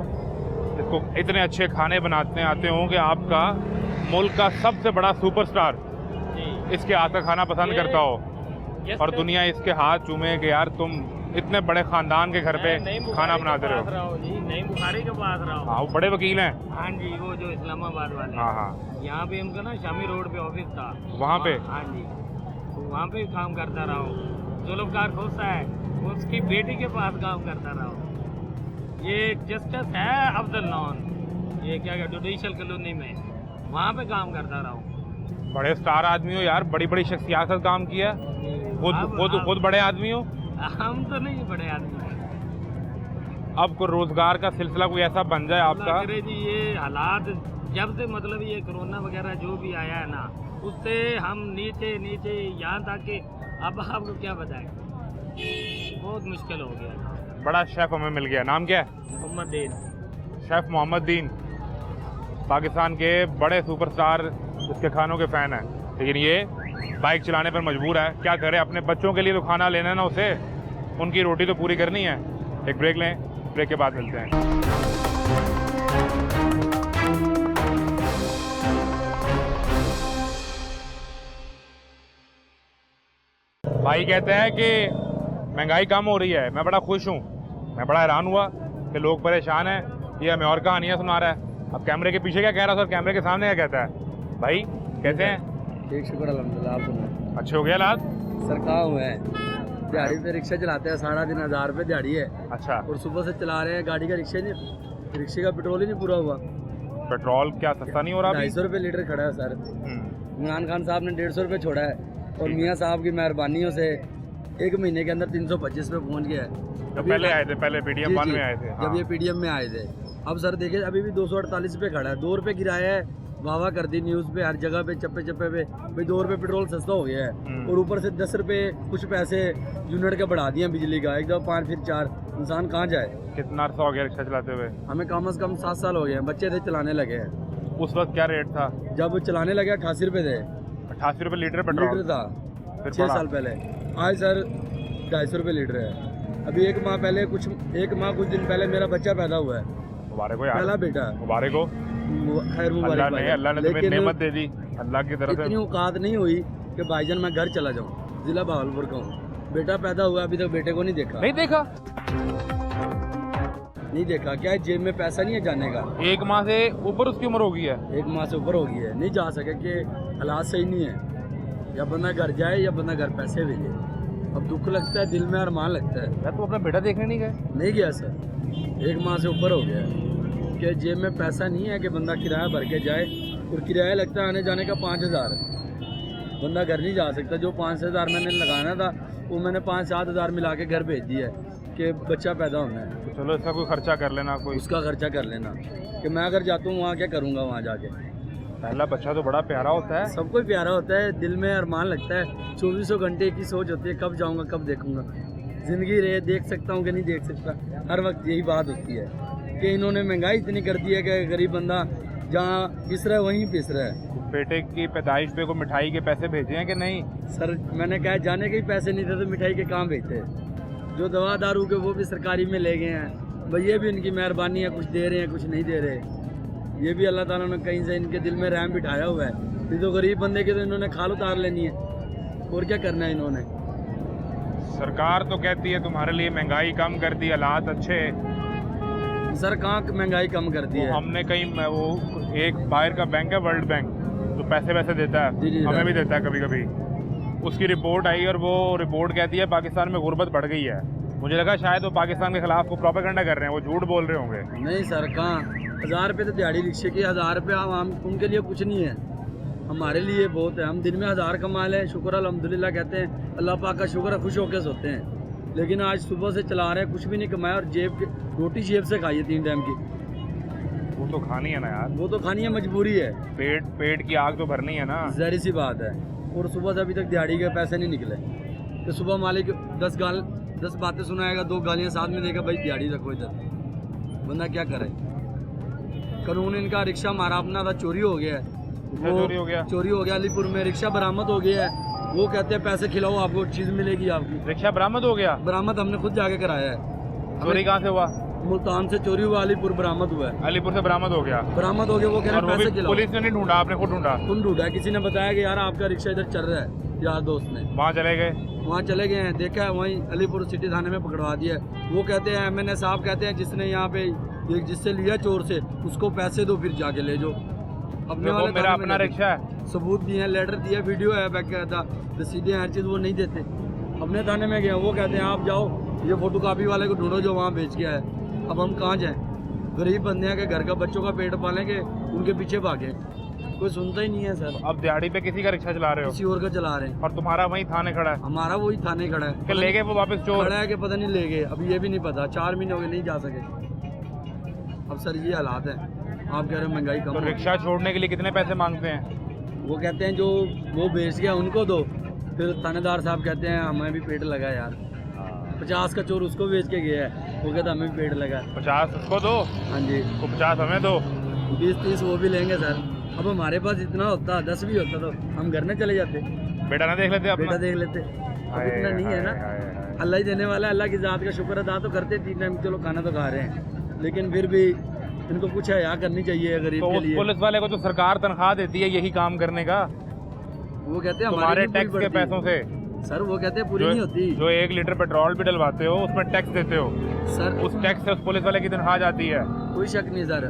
जिसको इतने अच्छे खाने बनाते आते हों कि आपका मुल्क का सबसे बड़ा सुपरस्टार जी। इसके हाथ का खाना पसंद करता हो, और दुनिया इसके हाथ चूमे कि यार तुम इतने बड़े खानदान के घर पे खाना बनाते रहो। नई बुखारी के पास रहा हूँ। हाँ, वो बड़े वकील हैं। हाँ जी, वो जो इस्लामाबाद वाले। हाँ हाँ, यहाँ पे उनका ना शामी रोड पे ऑफिस था। वहाँ पे? हाँ जी, तो वहाँ पे काम करता रहा हूँ। जुल्फकार खोसा है, उसकी बेटी के पास काम करता रहा हूँ। ये जस्टिस है अफजल नॉन, ये क्या जुडिशल कॉलोनी में, वहाँ पे काम करता रहा हूँ। बड़े स्टार आदमी हो यार, बड़ी बड़ी शख्सियत से काम किया। खुद बड़े आदमी हो? हम तो नहीं बड़े आदमी। अब कोई रोजगार का सिलसिला कोई ऐसा बन जाए आपका? अरे जी, ये हालात जब से मतलब ये कोरोना वगैरह जो भी आया है ना, उससे हम नीचे नीचे यहाँ तक कि अब आपको क्या बताएं, बहुत मुश्किल हो गया। बड़ा शेफ हमें मिल गया। नाम क्या है? मोहम्मद दीन। शेफ मोहम्मद दीन, पाकिस्तान के बड़े सुपरस्टार इसके खानों के फ़ैन हैं, लेकिन ये बाइक चलाने पर मजबूर है। क्या करे, अपने बच्चों के लिए तो खाना लेना है ना उसे, उनकी रोटी तो पूरी करनी है। एक ब्रेक लें, ब्रेक के बाद मिलते हैं। भाई कहते हैं कि महंगाई कम हो रही है। मैं बड़ा खुश हूँ। मैं बड़ा हैरान हुआ कि लोग परेशान हैं। ये हमें और कहानियाँ सुना रहा है। अब कैमरे के पीछे क्या कह रहा था और कैमरे के सामने क्या कहता है? भाई कैसे हैं? ठीक, शुक्र अल्हम्दुलिल्लाह। आप सुनाएं? अच्छे हो गया हालात? सर कहाँ हुए हैं? दिहाड़ी पे रिक्शा चलाते हैं, सारा दिन 1000 रुपये दिहाड़ी है, अच्छा, और सुबह से चला रहे हैं गाड़ी का रिक्शा नहीं, रिक्शे का पेट्रोल ही नहीं पूरा हुआ। पेट्रोल क्या सस्ता नहीं हो रहा? 250 रुपये लीटर खड़ा है सर। इमरान खान साहब ने 150 रुपये छोड़ा है, और मियाँ साहब की मेहरबानियों से 1 महीने के अंदर 325 पे पहुँच गया है। तो पहले आए थे, पहले पीडीएम 1 में आए थे। जब ये पीडीएम में आए थे। अब सर देखिए, अभी भी 248 पे खड़ा है। 2 रुपये किराया है, वाह कर दी न्यूज़ पे, हर जगह पे, चप्पे चप्पे पे भाई 2 रुपये पेट्रोल सस्ता हो गया है, और ऊपर से 10 रुपये कुछ पैसे यूनिट के बढ़ा दिए बिजली का, 1 दफ़ा 5 फिर 4। इंसान कहाँ जाए? कितना अर्सा हो गया रिक्शा चलाते हुए? हमें कम से कम 7 साल हो गए हैं। बच्चे थे चलाने लगे हैं। उस वक्त क्या रेट था? जब चलाने लगे 88 रुपये थे। 88 रुपये लीटर पेट्रोल लीटर था फिर 6 साल पहले। आज सर 250 रुपये लीटर है। अभी 1 माह पहले कुछ दिन पहले मेरा बच्चा पैदा हुआ है, मुबारक हो यार, पहला बेटा है। मुबारक हो। खैर मुबारक। अल्लाह ने तुम्हें नेमत दे दी, अल्लाह की तरफ इतनी से औकात नहीं हुई कि भाईजान मैं घर चला जाऊँ, जिला बहावलपुर का हूँ, बेटा पैदा हुआ अभी तक बेटे को नहीं देखा। नहीं देखा। नहीं देखा, क्या है जेब में पैसा नहीं है जाने का। 1 माह से ऊपर उसकी उम्र हो गई है। 1 माह से ऊपर हो गई है, नहीं जा सके कि हालात सही नहीं है। या बंदा घर जाए या बंदा घर पैसे भेजे। अब दुख लगता है, दिल में अरमान लगता है। यार तुम अपना बेटा देखने नहीं गए? नहीं गया सर, 1 माह से ऊपर हो गया कि जेब में पैसा नहीं है कि बंदा किराया भर के जाए, और किराया लगता है आने जाने का 5000। बंदा घर नहीं जा सकता। जो 5000 मैंने लगाना था वो मैंने 5-7 हज़ार मिला के घर भेज दिया है कि बच्चा पैदा होना है, तो चलो इसका कोई खर्चा कर लेना, कोई उसका खर्चा कर लेना। कि मैं अगर जाता हूँ वहाँ क्या करूँगा, वहाँ जाके। पहला बच्चा तो बड़ा प्यारा होता है। सबको ही प्यारा होता है, दिल में अरमान लगता है। 24 घंटे की सोच होती है, कब जाऊँगा कब देखूँगा। ज़िंदगी रहे, देख सकता हूँ कि नहीं देख सकता, हर वक्त यही बात होती है कि इन्होंने महंगाई इतनी कर दी है कि गरीब बंदा जहाँ पिस रहा है वहीं पिस रहा है। बेटे की पैदाइश पे को मिठाई के पैसे भेजे हैं कि नहीं? सर मैंने कहा जाने के ही पैसे नहीं थे तो मिठाई के काम भेजते। जो दवा दारू के वो भी सरकारी में ले गए हैं भाई, ये भी इनकी मेहरबानी है, कुछ दे रहे हैं कुछ नहीं दे रहे। ये भी अल्लाह ताला ने कहीं से इनके दिल में रहम बिठाया हुआ है। ये तो गरीब बंदे की तो इन्होंने खाल उतार लेनी है, और क्या करना है इन्होंने। सरकार तो कहती है तुम्हारे लिए महंगाई कम कर दी, हालात अच्छे। सर कहाँ महंगाई कम कर दी है? हमने कहीं वो एक बाहर का बैंक है वर्ल्ड बैंक, जो पैसे वैसे देता है, जी, हमें भी देता है कभी कभी। उसकी रिपोर्ट आई और वो रिपोर्ट कहती है पाकिस्तान में गुर्बत बढ़ गई है। मुझे लगा शायद वो पाकिस्तान के खिलाफ वो प्रोपेगेंडा कर रहे हैं, वो झूठ बोल रहे होंगे। नहीं सर कहाँ, 1000 रुपये तो दिहाड़ी रिक्शे की, 1000 रुपये हम उनके लिए कुछ नहीं है, हमारे लिए बहुत है। हम दिन में 1000 कमा लें, शुक्र अल्हम्दुलिल्लाह कहते हैं, अल्लाह पाक का शुक्र है, खुश होकर सोते हैं। लेकिन आज सुबह से चला रहे हैं, कुछ भी नहीं कमाया, और रोटी जेब से खाई है 3 टाइम की। वो तो खानी है ना यार, वो तो खानी है, मजबूरी है, पेट की आग तो भरनी है ना। जहरी सी बात है। और सुबह से अभी तक दिहाड़ी के पैसे नहीं निकले। तो सुबह मालिक 10 बातें सुनाएगा, 2 गालियाँ साथ में देगा, भाई दिहाड़ी रखो इधर। बंदा क्या करे। कानून इनका, रिक्शा हमारा अपना था, चोरी हो गया है। चोरी हो गया? चोरी हो गया, अलीपुर में रिक्शा बरामद हो गया है। वो कहते हैं पैसे खिलाओ आपको चीज़ मिलेगी आपकी। रिक्शा बरामद हो गया? बरामद हमने खुद जाके कराया है। चोरी कहाँ से हुआ? मुल्तान से चोरी हुआ, अलीपुर बरामद हुआ है। अलीपुर से बरामद हो गया? बरामद हो गया। वो कह रहे हैं पैसे खिलाओ। पुलिस ने नहीं ढूंढा, आपने खुद ढूंढा? खुद ढूंढा, किसी ने बताया कि यार आपका रिक्शा इधर चल रहा है, यार दोस्त ने। वहाँ चले गए? वहाँ चले गए हैं, देखा है, वहीं अलीपुर सिटी थाने में पकड़वा दिया है। वो कहते हैं, MNA साहब कहते हैं, जिसने यहाँ पे जिससे लिया चोर से, उसको पैसे दो, फिर जाके ले जाओ। अपने वाले मेरा अपना रिक्शा है, सबूत दिए हैं, लेटर दिया, वीडियो है, बाकायदा रसीदें, हर चीज़। वो नहीं देते। अपने थाने में गए, वो कहते हैं आप जाओ ये फोटोकॉपी वाले को ढूंढो जो वहाँ बेच के आए। अब हम कहाँ जाएँ? गरीब बंदे हैं कि घर का बच्चों का पेट पालेंगे, उनके पीछे भागे, कोई सुनता ही नहीं है सर। अब दिहाड़ी पे किसी का रिक्शा चला रहे हो? किसी और का चला रहे हैं। और तुम्हारा वहीं थाने खड़ा है? हमारा वही थाने खड़ा है। कि ले गए वो वापस चोर? खड़ा है कि पता नहीं ले गए, अभी ये भी नहीं पता। 4 महीने हो गए, नहीं जा सके। अब सर ये हालात है। आप कह रहे हो महंगाई कम तो हो। रिक्शा छोड़ने के लिए कितने पैसे मांगते हैं? वो कहते हैं जो वो बेच गया उनको दो। फिर थानेदार साहब कहते हैं हमें भी पेट लगा यार। 50 का चोर उसको बेच के गया है, वो कहता हमें भी पेट लगा। 50 उसको दो, हाँ जी, तो 50 हमें दो। 20-30 वो भी लेंगे सर। अब हमारे पास इतना होता, 10 भी होता तो हम घर में चले जाते, बेटा ना देख लेते अपना? बेटा देख लेते। अब इतना नहीं है ना। अल्लाह ही देने वाला है, अल्लाह की ज़ात का शुक्र अदा तो करते। 3 टाइम चलो खाना तो खा रहे हैं, लेकिन फिर भी इनको कुछ हया करनी चाहिए गरीब तो के उस लिए। पुलिस वाले को तो सरकार तनख्वाह देती है यही काम करने का, वो कहते हैं तुम्हारे नहीं टैक्स पूरी के पड़ती। पैसों से। सर वो कहते हैं पूरी नहीं होती। जो 1 लीटर पेट्रोल भी डलवाते हो उसमें टैक्स देते हो, सर उस टैक्स से उस पुलिस वाले की तनख्वाह जाती है। कोई शक नहीं सर।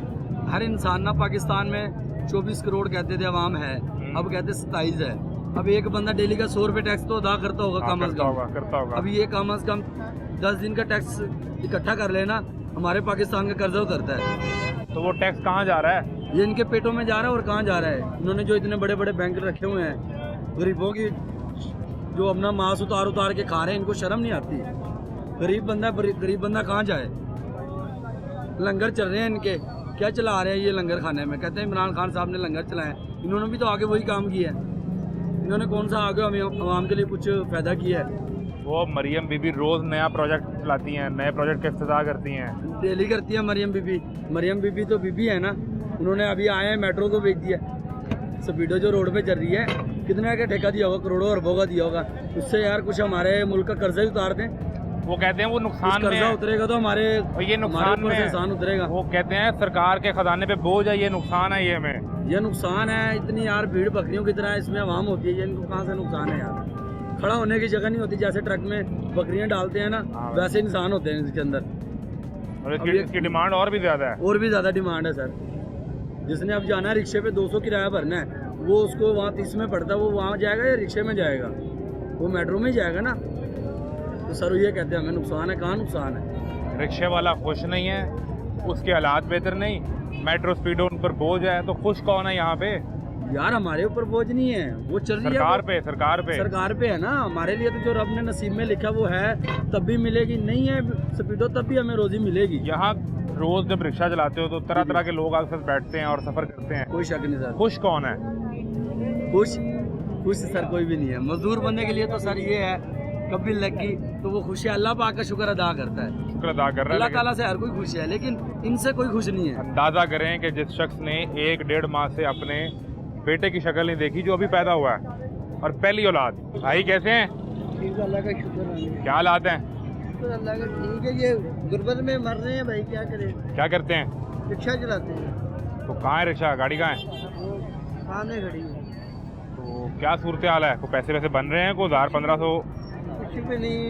हर इंसान ना, पाकिस्तान में 24 करोड़ कहते थे अवाम है, अब कहते 27 है। अब एक बंदा डेली का 100 रुपये टैक्स तो अदा करता होगा कम अज कम। करता होगा। अब ये कम अज कम 10 दिन का टैक्स इकट्ठा कर लेना, हमारे पाकिस्तान का कर्जा उतरता है। तो वो टैक्स कहाँ जा रहा है? ये इनके पेटों में जा रहा है। और कहाँ जा रहा है? इन्होंने जो इतने बड़े बड़े बैंक रखे हुए हैं, गरीबों की जो अपना मांस उतार के खा रहे हैं, इनको शर्म नहीं आती। गरीब बंदा कहाँ जाए? लंगर चल रहे हैं इनके, क्या चला रहे हैं ये लंगर खाने में? कहते हैं इमरान खान साहब ने लंगर चलाए, इन्होंने भी तो आगे वही काम किया है। इन्होंने कौन सा आगे आवाम के लिए कुछ फ़ायदा किया है? वो मरियम बीबी रोज नया प्रोजेक्ट लाती हैं, नए प्रोजेक्ट का इफ्तिताह करती हैं। डेली करती है मरियम बीबी। मरियम बीबी तो बीबी है ना। उन्होंने अभी आए हैं मेट्रो को बेच दिया। स्पीडो जो रोड पे चल रही है, कितने का ठेका दिया होगा? करोड़ों अरबों का दिया होगा। उससे यार कुछ हमारे मुल्क का कर्जा ही उतार दें। वो कहते हैं वो नुकसान में कर्जा है। उतरेगा तो हमारे और ये नुकसान में से है। एहसान उतरेगा। वो कहते हैं सरकार के खजाने पे बोझ है, ये नुकसान है ये हमें। ये नुकसान है, इतनी यार भीड़ बकरियों की तरह इसमें आवाम होती है, ये इनको कहाँ से नुकसान है यार। खड़ा होने की जगह नहीं होती, जैसे ट्रक में बकरियां डालते हैं ना, हाँ। वैसे इंसान होते हैं इसके अंदर। और अब ये- इसकी डिमांड और भी ज़्यादा है। और भी ज़्यादा डिमांड है सर। जिसने अब जाना है रिक्शे पे 200 किराया भरना है, वो उसको वहाँ 30 में पड़ता है, वो वहाँ जाएगा या रिक्शे में जाएगा? वो मेट्रो में ही जाएगा ना। तो सर ये कहते हैं हमें नुकसान है, कहाँ नुकसान है? रिक्शे वाला खुश नहीं है, उसके हालात बेहतर नहीं, मेट्रो स्पीडो उन पर बोझ है, तो खुश कौन है यहाँ पे? यार हमारे ऊपर बोझ नहीं है, वो चल रही है सरकार वो- पे, सरकार पे। सरकार पे है ना। हमारे लिए तो जो रब ने नसीब में लिखा वो है, तब भी मिलेगी, नहीं है स्पीडो तब भी हमें रोजी मिलेगी। यहाँ रोज जब रिक्शा चलाते हो तो तरह तरह के लोग आपके साथ बैठते हैं और सफर करते हैं, कोई शक नहीं सर। खुश कौन है? खुश खुश सर कोई भी नहीं है। मजदूर बनने के लिए तो सर ये है, कभी लगी तो वो खुश है, अल्लाह पाक का शुक्र अदा करता है। शुक्र अदा कर रहा अल्लाह है, ताला से हर कोई खुश है, लेकिन इनसे कोई खुश नहीं है। लेकिन अंदाजा करें कि जिस शख्स ने 1-1.5 माह से अपने बेटे की शक्ल नहीं देखी, जो अभी पैदा हुआ है और पहली औलाद। भाई कैसे हैं, अल्लाह का शुक्र है, क्या हालात हैं? अल्लाह का ठीक है। ये गुर्बत में मर रहे हैं भाई, क्या करें। क्या करते हैं? रिक्शा चलाते हैं, तो कहाँ है रिक्शा, गाड़ी कहाँ है? वो सामने खड़ी है। तो क्या सूरत हाल है? कोई पैसे वैसे बन रहे हैं? कोई 1000-1500? कुछ भी नहीं,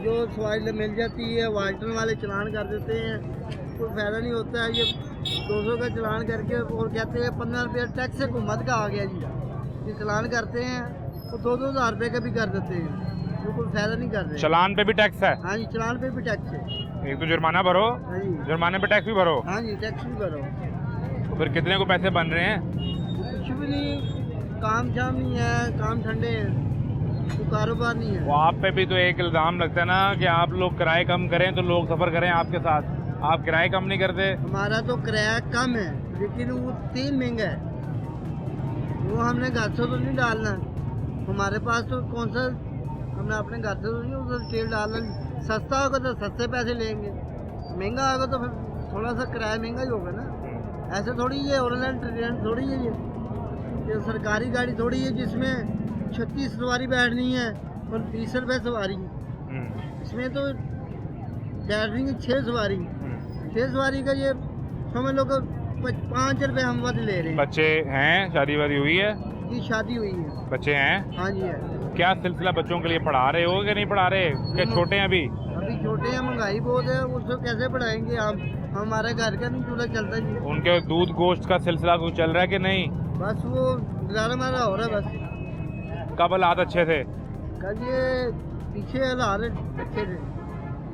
जो सवारी मिल जाती है वाल्टन वाले चलान कर देते हैं, कोई फ़ायदा नहीं होता है। ये 200 का चलान करके और कहते हैं 15 रुपये टैक्स हुकूमत का आ गया जी। ये चलान करते हैं तो 2-2 हज़ार रुपये का भी कर देते हैं, वो कोई फ़ायदा नहीं कर रहे। चलान पे भी टैक्स है? हाँ जी, चलान पे भी टैक्स है। एक तो जुर्माना भरो, हाँ जी, जुर्माने पे टैक्स भी भरो, हाँ जी, टैक्स भी भरो। तो फिर कितने को पैसे बन रहे हैं? कुछ भी नहीं, काम शाम नहीं है, काम ठंडे है, तो कारोबार नहीं है। वो आप पे भी तो एक इल्ज़ाम लगता है ना कि आप लोग किराए कम करें तो लोग सफ़र करें आपके साथ, आप किराए कम नहीं करते। हमारा तो किराया कम है, लेकिन वो तेल महंगा है, वो हमने घर से तो नहीं डालना। हमारे पास तो कौन सा, हमने अपने घर से तो नहीं उधर तेल डालना। सस्ता होगा तो सस्ते पैसे लेंगे, महंगा होगा तो फिर थोड़ा सा किराया महंगा ही होगा ना। ऐसे थोड़ी ये ऑनलाइन ट्रेन थोड़ी है, ये सरकारी गाड़ी थोड़ी है जिसमें 36 सवारी बैठनी है और 20 रुपये सवारी। इसमें तो बैठनी 6 सवारी, 6 सवारी का ये समझ लो कि 5 रुपये हम वध ले रहे हैं। बच्चे हैं, शादी वादी हुई है? की शादी हुई है। बच्चे हैं? हाँ जी है। क्या सिलसिला, बच्चों के लिए पढ़ा रहे हो कि नहीं पढ़ा रहे? क्या छोटे हैं अभी? अभी छोटे हैं, महंगाई बहुत है, उसको कैसे पढ़ाएंगे हम? हमारे घर का नहीं चूल्हा चलता जी। उनके दूध गोश्त का सिलसिला कुछ चल रहा है कि नहीं? बस वो गुजारा मारा हो रहा है बस। कब हालात अच्छे थे? कल ये पीछे हालात अच्छे थे,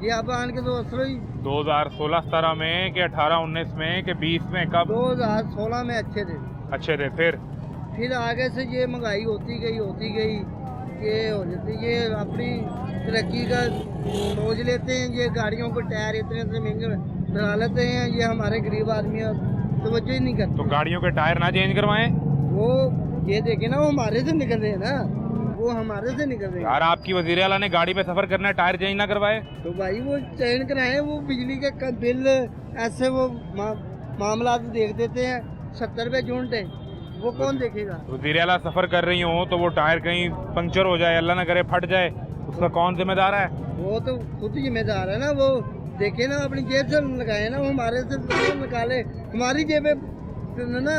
ये अब आन के तो असर ही 2016-17 में कि 18-19 में कि 20 में, कब 2016 में अच्छे थे। अच्छे थे? फिर आगे से ये महंगाई होती गई, ये हो जाती, ये अपनी तरक्की का सोच लेते हैं, ये गाड़ियों को टायर इतने महंगे बना लेते हैं, ये हमारे गरीब आदमी तवज्जो ही नहीं करते। तो गाड़ियों के टायर ना चेंज करवाएं? वो ये देखे ना, वो हमारे से निकल रहे हैं ना, वो हमारे से निकल रहे हैं। यार आपकी वजीर आला ने गाड़ी पे सफर करना है, टायर चेंज ना करवाए? तो भाई वो चयन कराए, वो बिजली के बिल ऐसे वो मामला देख देते हैं, 70 रुपये यूनिट है, वो कौन देखेगा? वजीर आला सफर कर रही हो तो वो टायर कहीं पंक्चर हो जाए, अल्लाह ना करे फट जाए, उसका कौन जिम्मेदार है? वो तो खुद जिम्मेदार है ना, वो देखे ना, अपनी जेब से लगाए ना, वो हमारे से निकाले, हमारी जेब ना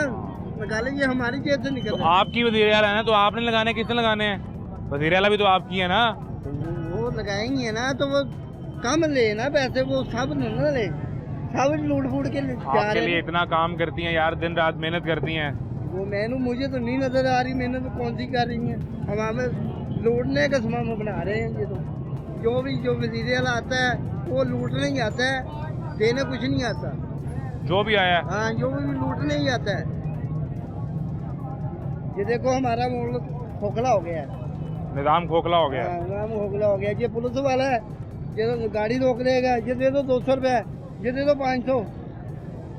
निकाले, ये हमारी जेब से निकल तो रहा है। आपकी वजीर आला है ना, तो आपने लगाने, किसने लगाने हैं? वजीर आला भी तो आपकी है ना। वो लगाएंगे ना तो वो कम ले ना पैसे, वो सब ना ले, सब लूट फूट के जा आपके रहे लिए हैं। इतना काम करती हैं यार, दिन रात मेहनत करती हैं। वो मैंने, मुझे तो नहीं नजर आ रही, मैंने तो कौन सी कर रही है, हम हमें लूटने का सामान बना रहे हैं। ये तो जो वजीर आला आता है वो लूटने ही आता है, देने कुछ नहीं आता। जो भी आया हाँ, जो भी लूटने ही आता है। ये देखो हमारा मुल्क खोखला हो गया है, निज़ाम खोखला हो गया। हाँ, नाम खोखला हो गया। ये पुलिस वाला है, ये तो गाड़ी रोक देगा, ये दे दो 200 रुपये, ये दे दो 500,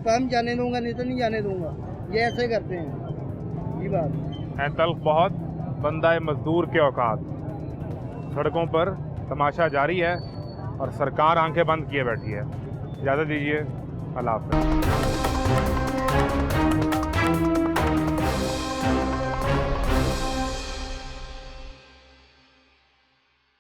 तो हम जाने दूंगा, नहीं तो नहीं जाने दूंगा। ये ऐसे करते हैं, ये बात है। तल्ख बहुत, बंदा है मजदूर के औकात। सड़कों पर तमाशा जारी है और सरकार आंखें बंद किए बैठी है। इजाज़त दीजिए, अल्लाह हाफ़िज़।